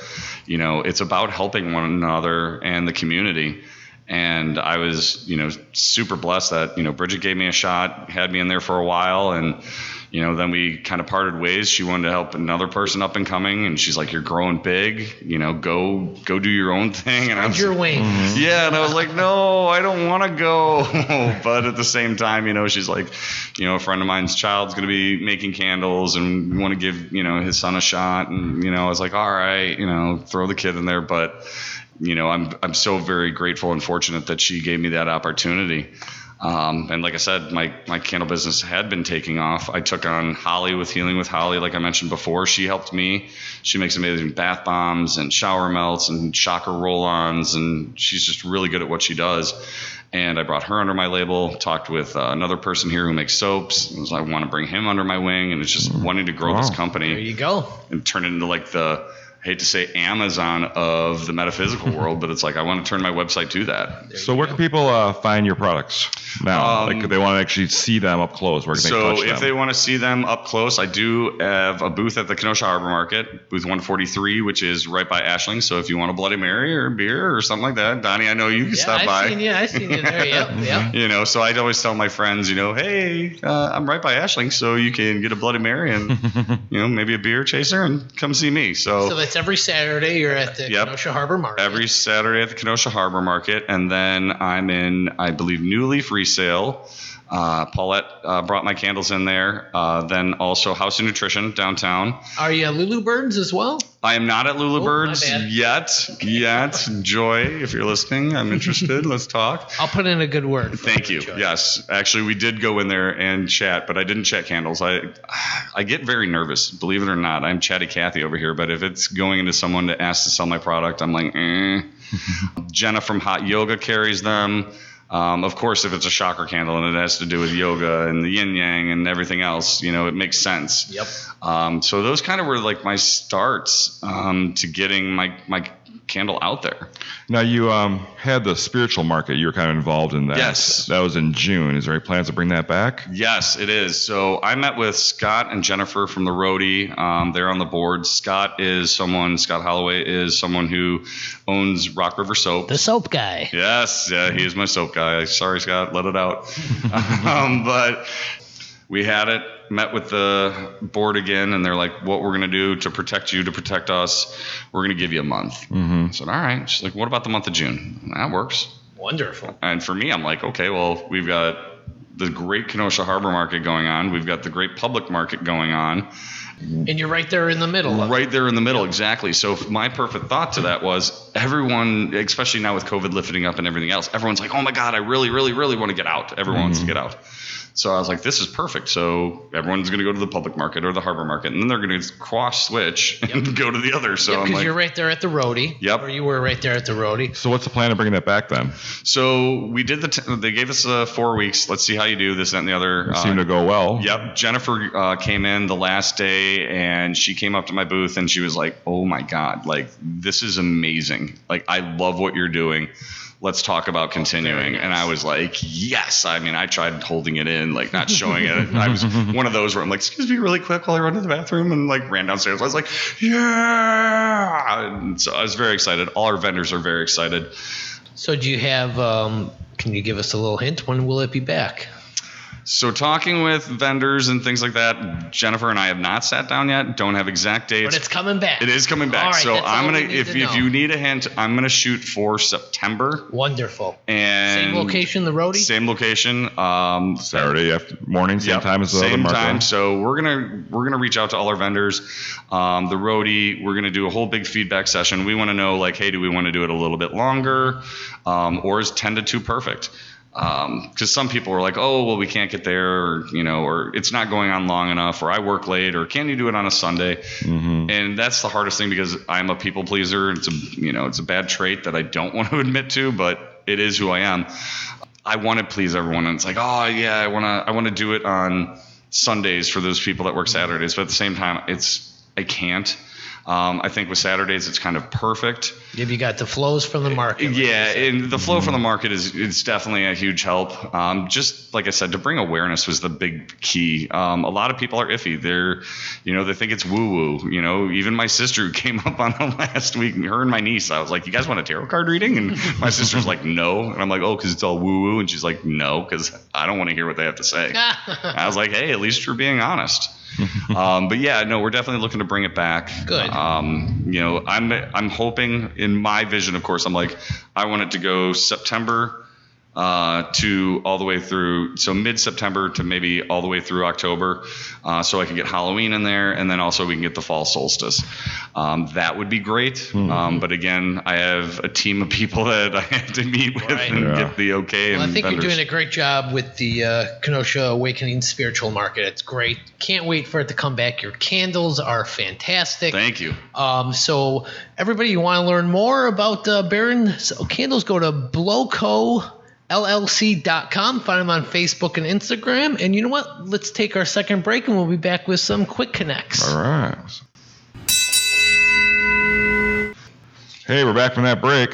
[SPEAKER 1] it's about helping one another and the community. And I was, super blessed that, Bridget gave me a shot, had me in there for a while. And, then we kind of parted ways. She wanted to help another person up and coming. And she's like, you're growing big, go do your own thing. And I was
[SPEAKER 2] your wings.
[SPEAKER 1] Mm-hmm. Yeah. And I was like, no, I don't want to go. But at the same time, she's like, a friend of mine's child's going to be making candles and we want to give, his son a shot. And, I was like, all right, throw the kid in there. But, I'm so very grateful and fortunate that she gave me that opportunity. And like I said, my candle business had been taking off. I took on Holly with Healing with Holly, like I mentioned before. She helped me. She makes amazing bath bombs and shower melts and chakra roll-ons, and she's just really good at what she does. And I brought her under my label, talked with another person here who makes soaps. I want to bring him under my wing, and it's just wanting to grow this company.
[SPEAKER 2] There you go.
[SPEAKER 1] And turn it into like I hate to say Amazon of the metaphysical world, but it's like I want to turn my website to that.
[SPEAKER 3] So where can people find your products now? If they want to actually see them up close, where can they touch them?
[SPEAKER 1] So if they want to see them up close, I do have a booth at the Kenosha Harbor Market, booth 143, which is right by Ashling. So if you want a Bloody Mary or a beer or something like that, Donny, I know you can stop by.
[SPEAKER 2] I've seen you there. Yep.
[SPEAKER 1] So I'd always tell my friends, hey, I'm right by Ashling, so you can get a Bloody Mary and maybe a beer chaser and come see me. So
[SPEAKER 2] that's every Saturday you're at the Kenosha Harbor Market.
[SPEAKER 1] Every Saturday at the Kenosha Harbor Market. And then I'm in, I believe, New Leaf Resale. Paulette brought my candles in there. Then also House of Nutrition downtown.
[SPEAKER 2] Are you Lulu Birds as well?
[SPEAKER 1] I am not at Lula
[SPEAKER 2] Oh,
[SPEAKER 1] Birds
[SPEAKER 2] my bad.
[SPEAKER 1] yet. Joy, if you're listening, I'm interested. Let's talk.
[SPEAKER 2] I'll put in a good word.
[SPEAKER 1] Thank you.
[SPEAKER 2] Joy.
[SPEAKER 1] Yes, actually, we did go in there and chat, but I didn't chat candles. I get very nervous, believe it or not. I'm Chatty Cathy over here, but if it's going into someone that asks to sell my product, I'm like, Jenna from Hot Yoga carries them. Of course, if it's a chakra candle and it has to do with yoga and the yin yang and everything else, it makes sense.
[SPEAKER 2] Yep.
[SPEAKER 1] So those kind of were like my starts to getting my candle out there.
[SPEAKER 3] Now, you had the spiritual market. You were kind of involved in that.
[SPEAKER 1] Yes.
[SPEAKER 3] That was in June. Is there any plans to bring that back?
[SPEAKER 1] Yes, it is. So I met with Scott and Jennifer from the Roadie. They're on the board. Scott Holloway is someone who owns Rock River Soap.
[SPEAKER 2] The soap guy.
[SPEAKER 1] Yes, yeah, he is my soap guy. Sorry, Scott, let it out. But we had it, met with the board again, and they're like, what we're going to do to protect you, to protect us, we're going to give you a month. Mm-hmm. I said, all right. She's like, what about the month of June? That works.
[SPEAKER 2] Wonderful.
[SPEAKER 1] And for me, I'm like, okay, well, we've got the great Kenosha Harbor Market going on. We've got the great public market going on.
[SPEAKER 2] And you're right there in the middle.
[SPEAKER 1] Right there in the middle, exactly. So my perfect thought to that was everyone, especially now with COVID lifting up and everything else, everyone's like, oh my God, I really, really, really want to get out. Everyone wants to get out. So I was like, this is perfect. So everyone's going to go to the public market or the harbor market, and then they're going to cross switch and go to the other. So I'm
[SPEAKER 2] because
[SPEAKER 1] like,
[SPEAKER 2] you're right there at the Roadie.
[SPEAKER 1] Yep.
[SPEAKER 2] Or you were right there at the Roadie.
[SPEAKER 3] So what's the plan of bringing that back then?
[SPEAKER 1] so we did they gave us 4 weeks. Let's see how you do this, that, and the other.
[SPEAKER 3] It seemed to go well.
[SPEAKER 1] Yep. Jennifer came in the last day, and she came up to my booth, and she was like, oh my God, like, this is amazing. Like, I love what you're doing. Let's talk about continuing.
[SPEAKER 2] Nice.
[SPEAKER 1] And I was like, yes. I mean, I tried holding it in, like not showing it. I was one of those where I'm like, excuse me really quick while I run to the bathroom, and like ran downstairs. I was like, yeah. And so I was very excited. All our vendors are very excited.
[SPEAKER 2] So do you have, can you give us a little hint? When will it be back?
[SPEAKER 1] So talking with vendors and things like that, Jennifer and I have not sat down yet. Don't have exact dates.
[SPEAKER 2] But it's coming back.
[SPEAKER 1] It is coming back.
[SPEAKER 2] All right,
[SPEAKER 1] so
[SPEAKER 2] that's
[SPEAKER 1] I'm
[SPEAKER 2] all
[SPEAKER 1] gonna,
[SPEAKER 2] we need
[SPEAKER 1] if
[SPEAKER 2] to know.
[SPEAKER 1] you need a hint, I'm gonna shoot for September.
[SPEAKER 2] Wonderful.
[SPEAKER 1] And
[SPEAKER 2] Same location, the Roadie?
[SPEAKER 1] Same location.
[SPEAKER 3] Saturday morning, same
[SPEAKER 1] Yep,
[SPEAKER 3] time as the other
[SPEAKER 1] same
[SPEAKER 3] market.
[SPEAKER 1] time. So we're gonna reach out to all our vendors. The Roadie, we're gonna do a whole big feedback session. We want to know, like, hey, do we want to do it a little bit longer, or is 10 to 2 perfect? Because some people are like, oh, well, we can't get there, or, or it's not going on long enough, or I work late, or can you do it on a Sunday? Mm-hmm. And that's the hardest thing, because I'm a people pleaser. It's a bad trait that I don't want to admit to, but it is who I am. I want to please everyone, and it's like, oh yeah, I want to do it on Sundays for those people that work Saturdays, but at the same time, I can't. I think with Saturdays, it's kind of perfect.
[SPEAKER 2] Have you got the flows from the market?
[SPEAKER 1] Yeah, and the flow from the market is definitely a huge help. Just like I said, to bring awareness was the big key. A lot of people are iffy. They think it's woo-woo. Even my sister who came up on the last week, her and my niece, I was like, you guys want a tarot card reading? And my sister's like, no. And I'm like, oh, because it's all woo-woo. And she's like, no, because I don't want to hear what they have to say. I was like, hey, at least you're being honest. But yeah, no, we're definitely looking to bring it back.
[SPEAKER 2] Good.
[SPEAKER 1] I'm hoping, in my vision, of course, I'm like, I want it to go September to all the way through, so mid-September to maybe all the way through October, so I can get Halloween in there, and then also we can get the fall solstice. That would be great. But again, I have a team of people that I have to meet with and get the okay.
[SPEAKER 2] Well,
[SPEAKER 1] and
[SPEAKER 2] I think
[SPEAKER 1] vendors.
[SPEAKER 2] you're doing a great job with the Kenosha Awakening Spiritual Market. It's great. Can't wait for it to come back. Your candles are fantastic.
[SPEAKER 1] Thank you.
[SPEAKER 2] So everybody, you want to learn more about Baron Candles, go to BLOWCO.LLC.com. Find them on Facebook and Instagram. And you know what? Let's take our second break, and we'll be back with some quick connects.
[SPEAKER 3] All right. Hey, we're back from that break.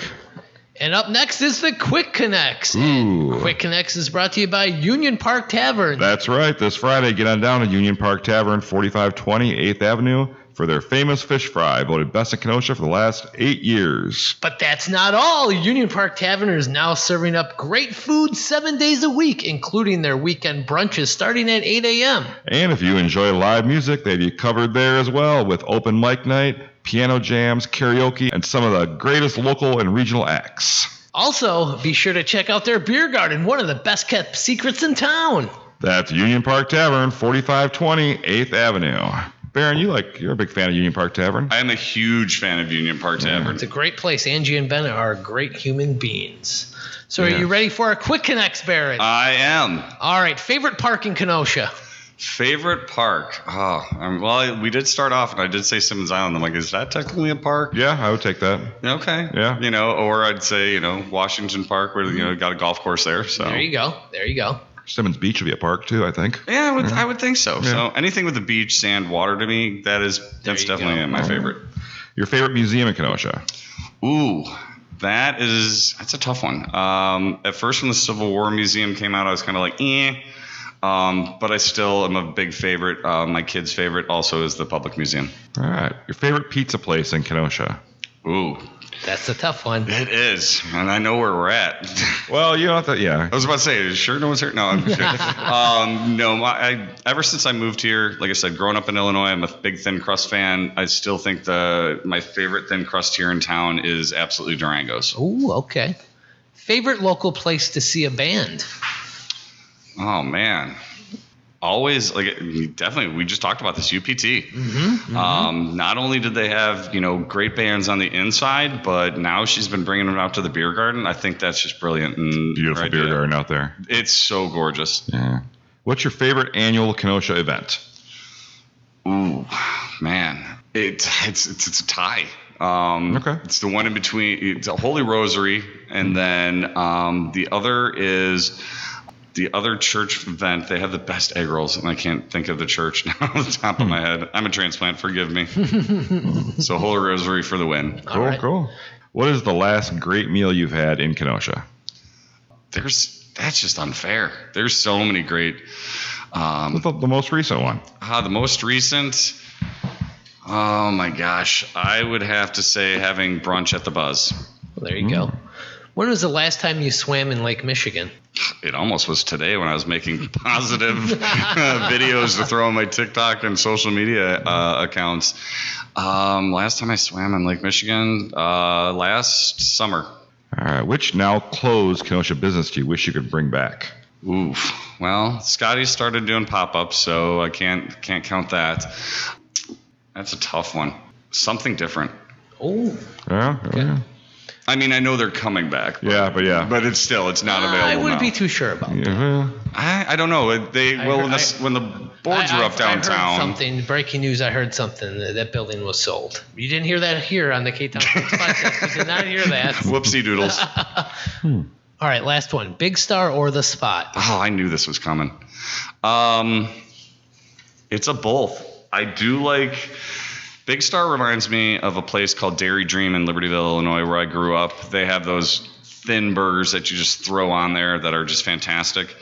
[SPEAKER 2] And up next is the Quick Connects.
[SPEAKER 3] Ooh.
[SPEAKER 2] And Quick Connects is brought to you by Union Park Tavern.
[SPEAKER 3] That's right. This Friday, get on down to Union Park Tavern, 4520 8th Avenue, for their famous fish fry, voted best in Kenosha for the last 8 years.
[SPEAKER 2] But that's not all. Union Park Tavern is now serving up great food 7 days a week, including their weekend brunches starting at 8 a.m.
[SPEAKER 3] And if you enjoy live music, they have you covered there as well, with open mic night, piano jams, karaoke, and some of the greatest local and regional acts.
[SPEAKER 2] Also, be sure to check out their beer garden, one of the best kept secrets in town.
[SPEAKER 3] That's Union Park Tavern, 4520 8th Avenue. Baron, you're a big fan of Union Park Tavern.
[SPEAKER 1] I am a huge fan of Union Park Tavern.
[SPEAKER 2] It's a great place. Angie and Ben are great human beings. So are
[SPEAKER 3] Yeah.
[SPEAKER 2] you ready for our quick connects, Baron?
[SPEAKER 1] I am.
[SPEAKER 2] All right. Favorite park in Kenosha?
[SPEAKER 1] Favorite park? Well, we did start off, and I did say Simmons Island. I'm like, is that technically a park?
[SPEAKER 3] Yeah, I would take that.
[SPEAKER 1] Okay.
[SPEAKER 3] Yeah.
[SPEAKER 1] Or I'd say, Washington Park, where, got a golf course there. So
[SPEAKER 2] There you go.
[SPEAKER 3] Simmons Beach would be a park too, I think.
[SPEAKER 1] Yeah, I would think so.
[SPEAKER 3] Yeah.
[SPEAKER 1] So anything with the beach, sand, water to me, that's
[SPEAKER 2] you
[SPEAKER 1] definitely
[SPEAKER 2] go.
[SPEAKER 1] my favorite.
[SPEAKER 3] Your favorite museum in Kenosha?
[SPEAKER 1] Ooh, that's a tough one. At first, when the Civil War Museum came out, I was kind of like, but I still am a big favorite. My kid's favorite also is the Public Museum.
[SPEAKER 3] All right. Your favorite pizza place in Kenosha?
[SPEAKER 1] Ooh,
[SPEAKER 2] That's a tough one.
[SPEAKER 1] it is, and I know where we're at.
[SPEAKER 3] Well, you don't have to, yeah.
[SPEAKER 1] I was about to say, sure no one's hurt? No, I'm kidding. No, ever since I moved here, like I said, growing up in Illinois, I'm a big thin crust fan. I still think my favorite thin crust here in town is absolutely Durango's.
[SPEAKER 2] Ooh, okay. Favorite local place to see a band?
[SPEAKER 1] Oh, man. Always, definitely, we just talked about this, UPT. Not only did they have, great bands on the inside, but now she's been bringing them out to the beer garden. I think that's just brilliant. And
[SPEAKER 3] Beautiful beer garden out there.
[SPEAKER 1] It's so gorgeous.
[SPEAKER 3] Yeah. What's your favorite annual Kenosha event?
[SPEAKER 1] Ooh, man. It's a tie.
[SPEAKER 3] Okay.
[SPEAKER 1] It's the one in between. It's a Holy Rosary, and then the other is the other church event. They have the best egg rolls, and I can't think of the church now off the top of my head. I'm a transplant, forgive me. So Holy Rosary for the win.
[SPEAKER 2] All right.
[SPEAKER 3] Cool. What is the last great meal you've had in Kenosha?
[SPEAKER 1] That's just unfair. There's so many great.
[SPEAKER 3] The most recent one.
[SPEAKER 1] The most recent. Oh my gosh, I would have to say having brunch at the Buzz.
[SPEAKER 2] Well, there you go. When was the last time you swam in Lake Michigan?
[SPEAKER 1] It almost was today when I was making positive videos to throw on my TikTok and social media accounts. Last time I swam in Lake Michigan, last summer.
[SPEAKER 3] All right. Which now closed Kenosha business do you wish you could bring back?
[SPEAKER 1] Oof. Well, Scotty started doing pop-ups, so I can't count that. That's a tough one. Something different.
[SPEAKER 2] Oh.
[SPEAKER 3] Yeah.
[SPEAKER 2] Okay.
[SPEAKER 3] Yeah.
[SPEAKER 1] I mean, I know they're coming back.
[SPEAKER 3] Yeah, but yeah.
[SPEAKER 1] But it's not available
[SPEAKER 2] I wouldn't
[SPEAKER 1] now.
[SPEAKER 2] be too sure about that.
[SPEAKER 3] Yeah.
[SPEAKER 1] I don't know. When the boards were up
[SPEAKER 2] I
[SPEAKER 1] downtown.
[SPEAKER 2] heard something. Breaking news, I heard something. That building was sold. You didn't hear that here on the Ktown podcast. You did not hear that.
[SPEAKER 1] Whoopsie doodles.
[SPEAKER 2] All right, last one. Big Star or The Spot?
[SPEAKER 1] Oh, I knew this was coming. It's a both. I do like... Big Star reminds me of a place called Dairy Dream in Libertyville, Illinois, where I grew up. They have those thin burgers that you just throw on there that are just fantastic.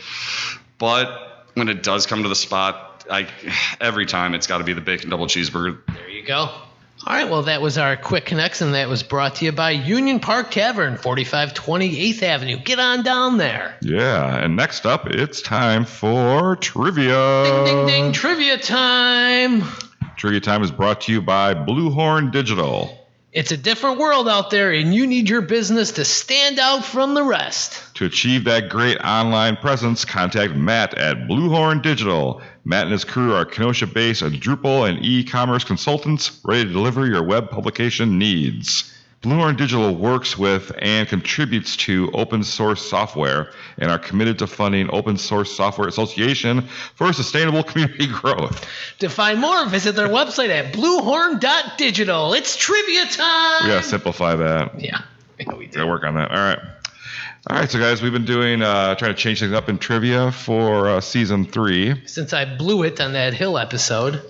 [SPEAKER 1] But when it does come to The Spot, every time it's got to be the bacon double cheeseburger.
[SPEAKER 2] There you go. All right, well, that was our quick connects, and that was brought to you by Union Park Tavern, 4520 8th Avenue. Get on down there.
[SPEAKER 3] Yeah. And next up, it's time for trivia.
[SPEAKER 2] Ding, ding, ding, trivia time.
[SPEAKER 3] Trivia time is brought to you by Bluehorn Digital.
[SPEAKER 2] It's a different world out there, and you need your business to stand out from the rest.
[SPEAKER 3] To achieve that great online presence, contact Matt at Bluehorn Digital. Matt and his crew are Kenosha-based Drupal and e-commerce consultants ready to deliver your web publication needs. Bluehorn Digital works with and contributes to open source software and are committed to funding Open Source Software Association for sustainable community growth.
[SPEAKER 2] To find more, visit their website at bluehorn.digital. It's trivia time.
[SPEAKER 3] We gotta simplify that.
[SPEAKER 2] Yeah, we
[SPEAKER 3] Gotta
[SPEAKER 2] do.
[SPEAKER 3] work on that. All right, so guys, we've been doing trying to change things up in trivia for season 3.
[SPEAKER 2] Since I blew it on that Hill episode.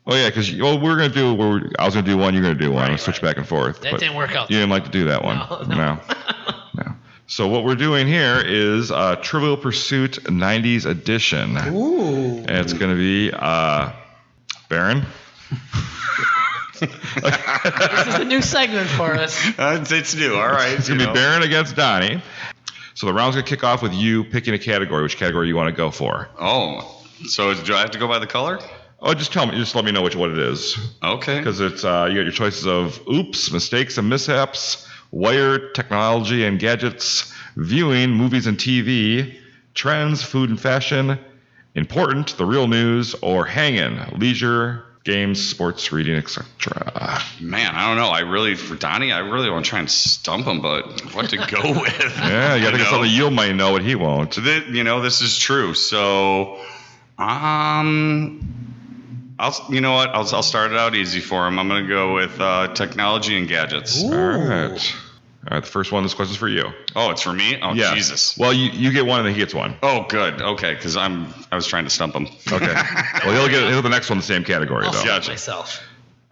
[SPEAKER 3] Oh yeah, because I was gonna do one, you're gonna do one,
[SPEAKER 2] Right,
[SPEAKER 3] switch back and forth.
[SPEAKER 2] That
[SPEAKER 3] but
[SPEAKER 2] didn't work out.
[SPEAKER 3] You didn't like to do that one.
[SPEAKER 2] No.
[SPEAKER 3] No. So what we're doing here is Trivial Pursuit 90s edition.
[SPEAKER 2] Ooh.
[SPEAKER 3] And it's gonna be Baron.
[SPEAKER 2] This is a new segment for us.
[SPEAKER 1] It's new. All right.
[SPEAKER 3] It's gonna be Baron against Donny. So the round's gonna kick off with you picking a category. Which category you want to go for?
[SPEAKER 1] Oh, so do I have to go by the color?
[SPEAKER 3] Oh, just tell me. Just let me know what it is.
[SPEAKER 1] Okay.
[SPEAKER 3] Because it's you got your choices of oops, mistakes and mishaps, wired, technology and gadgets, viewing, movies and TV, trends, food and fashion, important, the real news, or hanging, leisure, games, sports, reading, etc.
[SPEAKER 1] Man, I don't know. For Donny, I really want to try and stump him, but what to go with?
[SPEAKER 3] Yeah, you got to think of something you might know what he won't.
[SPEAKER 1] This is true. So, you know what? I'll start it out easy for him. I'm going to go with technology and gadgets.
[SPEAKER 3] All right. The first one, this question's for you.
[SPEAKER 1] Oh, it's for me? Oh,
[SPEAKER 3] yeah.
[SPEAKER 1] Jesus.
[SPEAKER 3] Well, you get one and then he gets one.
[SPEAKER 1] Oh, good. Okay, because I was trying to stump him.
[SPEAKER 3] Okay. Well, he'll the next one in the same category,
[SPEAKER 2] I'll
[SPEAKER 3] though.
[SPEAKER 2] stump myself.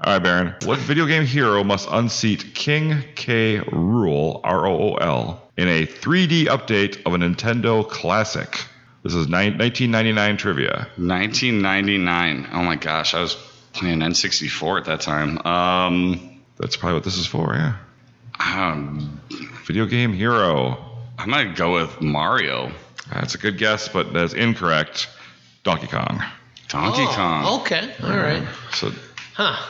[SPEAKER 3] All right, Baron. What video game hero must unseat King K. Rool, Rool, in a 3D update of a Nintendo classic? This is 1999 trivia.
[SPEAKER 1] 1999. Oh, my gosh. I was playing N64 at that time.
[SPEAKER 3] That's probably what this is for, yeah. Video game hero.
[SPEAKER 1] I'm going to go with Mario.
[SPEAKER 3] That's a good guess, but that's incorrect. Donkey Kong.
[SPEAKER 1] Donkey Kong.
[SPEAKER 2] Okay. All right.
[SPEAKER 3] So,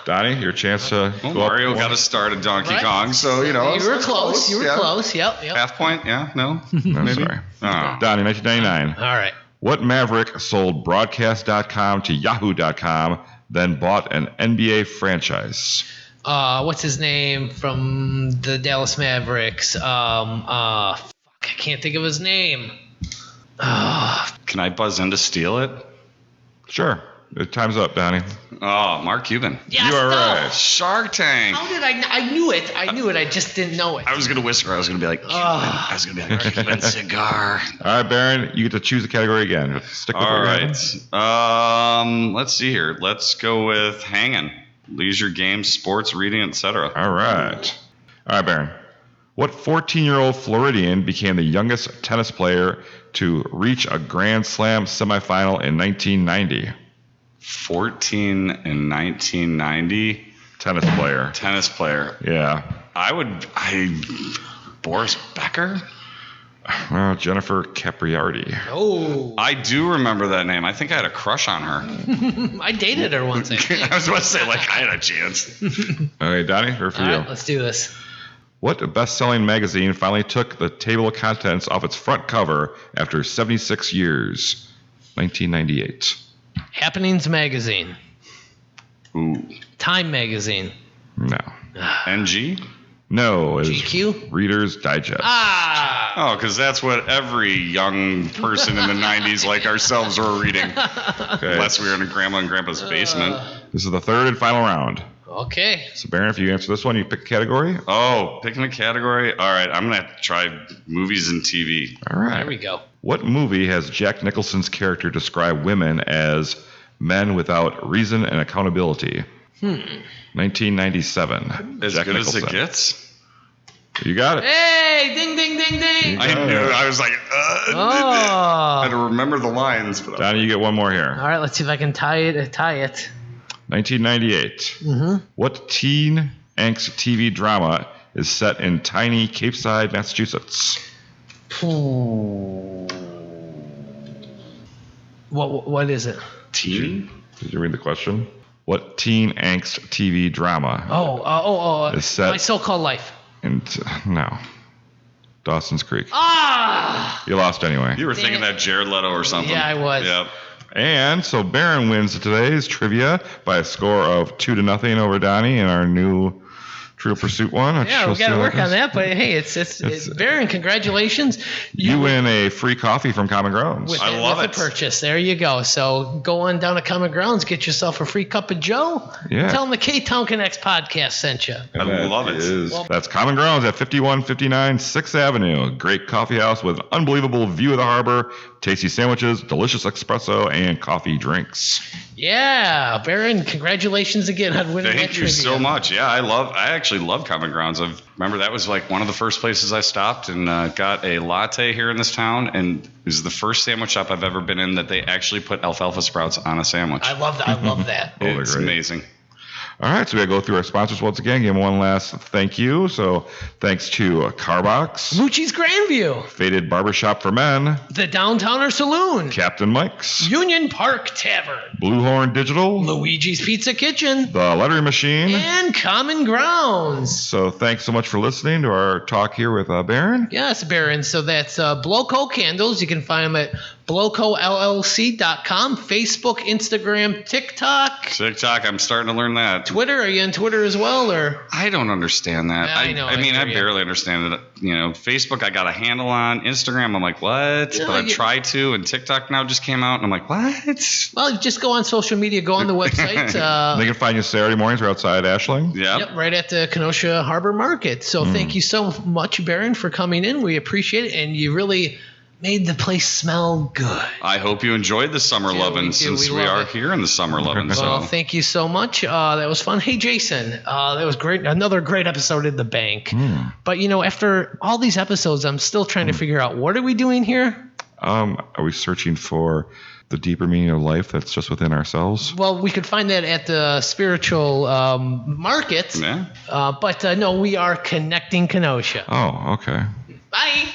[SPEAKER 3] Donny, your chance to go
[SPEAKER 1] Mario
[SPEAKER 3] up.
[SPEAKER 1] got to start at Donkey
[SPEAKER 2] Right.
[SPEAKER 1] Kong, so,
[SPEAKER 2] You were close. You were close. Yep.
[SPEAKER 1] Half point? Yeah? No?
[SPEAKER 3] I'm
[SPEAKER 1] Maybe?
[SPEAKER 3] sorry.
[SPEAKER 1] Oh.
[SPEAKER 3] Donny, 1999.
[SPEAKER 2] All right.
[SPEAKER 3] What Maverick sold Broadcast.com to Yahoo.com, then bought an NBA franchise?
[SPEAKER 2] What's his name from the Dallas Mavericks? Fuck, I can't think of his name.
[SPEAKER 1] Can I buzz in to steal it?
[SPEAKER 3] Sure. Time's up, Donny.
[SPEAKER 1] Oh, Mark Cuban.
[SPEAKER 2] Yes,
[SPEAKER 3] You are
[SPEAKER 2] no.
[SPEAKER 3] right.
[SPEAKER 1] Shark Tank.
[SPEAKER 2] How did I knew it. I knew it. I just didn't know it.
[SPEAKER 1] I was going to whisper. I was going to be like, Cuban. I was going to be like, Cuban cigar.
[SPEAKER 3] All right, Baron, you get to choose a category again. Stick with
[SPEAKER 1] All
[SPEAKER 3] what you have.
[SPEAKER 1] right. Let's see here. Let's go with hanging. Leisure, games, sports, reading, etc.
[SPEAKER 3] All right. All right, Baron. What 14-year-old Floridian became the youngest tennis player to reach a Grand Slam semifinal in 1990?
[SPEAKER 1] 14 in 1990.
[SPEAKER 3] Tennis player. Yeah.
[SPEAKER 1] Boris Becker?
[SPEAKER 3] Jennifer Capriardi.
[SPEAKER 2] Oh,
[SPEAKER 1] I do remember that name. I think I had a crush on her.
[SPEAKER 2] I dated her once. I think.
[SPEAKER 1] I was about to say, like, I had a chance.
[SPEAKER 3] Okay, Donny, here for
[SPEAKER 2] All
[SPEAKER 3] you.
[SPEAKER 2] right, let's do this.
[SPEAKER 3] What best-selling magazine finally took the table of contents off its front cover after 76 years? 1998.
[SPEAKER 2] Happenings Magazine.
[SPEAKER 1] Ooh.
[SPEAKER 2] Time Magazine.
[SPEAKER 3] No.
[SPEAKER 1] NG?
[SPEAKER 3] No. It is
[SPEAKER 2] GQ?
[SPEAKER 3] Reader's Digest.
[SPEAKER 1] Oh, because that's what every young person in the 90s like ourselves were reading.
[SPEAKER 3] Okay.
[SPEAKER 1] Unless we were in Grandma and Grandpa's basement.
[SPEAKER 3] This is the third and final round.
[SPEAKER 2] Okay.
[SPEAKER 3] So, Baron, if you answer this one, you pick a category.
[SPEAKER 1] Oh, picking a category? All right, I'm going to have to try movies and TV.
[SPEAKER 3] All right.
[SPEAKER 2] There we go.
[SPEAKER 3] What movie has Jack Nicholson's character described women as men without reason and accountability? 1997.
[SPEAKER 1] As
[SPEAKER 3] Jack
[SPEAKER 1] good
[SPEAKER 3] Nicholson.
[SPEAKER 1] as it gets?
[SPEAKER 3] You got it.
[SPEAKER 2] Hey, ding, ding, ding, ding.
[SPEAKER 1] I knew it. I was like, I had to remember the lines. But
[SPEAKER 3] Donnie, you get one more here.
[SPEAKER 2] All right, let's see if I can tie it.
[SPEAKER 3] 1998. What teen angst TV drama is set in tiny Cape Side, Massachusetts?
[SPEAKER 2] What is it?
[SPEAKER 1] Teen?
[SPEAKER 3] Did you read the question? What teen angst TV drama?
[SPEAKER 2] Oh,
[SPEAKER 3] Is set-
[SPEAKER 2] My So-Called Life.
[SPEAKER 3] No. Dawson's Creek.
[SPEAKER 2] Ah!
[SPEAKER 3] You lost anyway.
[SPEAKER 1] You were thinking that Jared Leto or something.
[SPEAKER 2] Yeah, I was.
[SPEAKER 1] Yep.
[SPEAKER 3] And so Baron wins today's trivia by a score of 2-0 over Donnie in our new Trivial Pursuit one.
[SPEAKER 2] Yeah, we got to work on that. But hey, it's Baron. Congratulations!
[SPEAKER 3] You win a free coffee from Common Grounds.
[SPEAKER 2] With
[SPEAKER 1] I love
[SPEAKER 2] with
[SPEAKER 1] it.
[SPEAKER 2] the purchase. There you go. So go on down to Common Grounds, get yourself a free cup of Joe.
[SPEAKER 3] Yeah.
[SPEAKER 2] Tell them the Ktown Connects podcast sent you.
[SPEAKER 3] And
[SPEAKER 1] I
[SPEAKER 3] that
[SPEAKER 1] love it.
[SPEAKER 3] That's Common Grounds at 5159 6th Avenue. A great coffee house with an unbelievable view of the harbor, tasty sandwiches, delicious espresso, and coffee drinks.
[SPEAKER 2] Yeah, Baron. Congratulations again on winning that
[SPEAKER 1] Thank you
[SPEAKER 2] trivia.
[SPEAKER 1] so much. Yeah, I actually love Common Grounds. I remember that was like one of the first places I stopped and got a latte here in this town, and it was the first sandwich shop I've ever been in that they actually put alfalfa sprouts on a sandwich.
[SPEAKER 2] I love that. I love that.
[SPEAKER 3] they're
[SPEAKER 1] It's
[SPEAKER 3] great.
[SPEAKER 1] amazing.
[SPEAKER 3] All right, so we got to go through our sponsors once again. Give them one last thank you. So thanks to CarBox,
[SPEAKER 2] Lucci's Grandview,
[SPEAKER 3] Faded Barbershop for Men,
[SPEAKER 2] the Downtowner Saloon,
[SPEAKER 3] Captain Mike's,
[SPEAKER 2] Union Park Tavern,
[SPEAKER 3] Bluehorn Digital,
[SPEAKER 2] Luigi's Pizza Kitchen,
[SPEAKER 3] The Lettering Machine,
[SPEAKER 2] and Common Grounds.
[SPEAKER 3] So thanks so much for listening to our talk here with Baron.
[SPEAKER 2] Yes, Baron. So that's B.L.O.W candles. You can find them at BLOCOLLC.com, Facebook, Instagram, TikTok.
[SPEAKER 1] TikTok, I'm starting to learn that.
[SPEAKER 2] Twitter, are you on Twitter as well, or?
[SPEAKER 1] I don't understand that.
[SPEAKER 2] Yeah, I know,
[SPEAKER 1] I mean,
[SPEAKER 2] I
[SPEAKER 1] I
[SPEAKER 2] hear ya.
[SPEAKER 1] barely understand it. Facebook, I got a handle on. Instagram, I'm like, what?
[SPEAKER 2] Yeah,
[SPEAKER 1] But I've
[SPEAKER 2] you-
[SPEAKER 1] tried to, and TikTok now just came out, and I'm like, what?
[SPEAKER 2] Well, just go on social media, go on the website.
[SPEAKER 3] They can find you Saturday mornings. We're outside Ashling.
[SPEAKER 1] Yep.
[SPEAKER 2] Yep, right at the Kenosha Harbor Market. So thank you so much, Baron, for coming in. We appreciate it, and you really made the place smell good.
[SPEAKER 1] I hope you enjoyed the summer
[SPEAKER 2] Yeah,
[SPEAKER 1] lovin'
[SPEAKER 2] we do.
[SPEAKER 1] since
[SPEAKER 2] We
[SPEAKER 1] we
[SPEAKER 2] love
[SPEAKER 1] are
[SPEAKER 2] it.
[SPEAKER 1] here in the summer lovin'.
[SPEAKER 2] Well,
[SPEAKER 1] So
[SPEAKER 2] thank you so much. That was fun. Hey, Jason, that was great. Another great episode of The Bank. But, after all these episodes, I'm still trying to figure out, what are we doing here?
[SPEAKER 3] Are we searching for the deeper meaning of life that's just within ourselves?
[SPEAKER 2] Well, we could find that at the spiritual market.
[SPEAKER 1] yeah.
[SPEAKER 2] But no, we are connecting Kenosha.
[SPEAKER 3] Oh, okay.
[SPEAKER 2] Bye.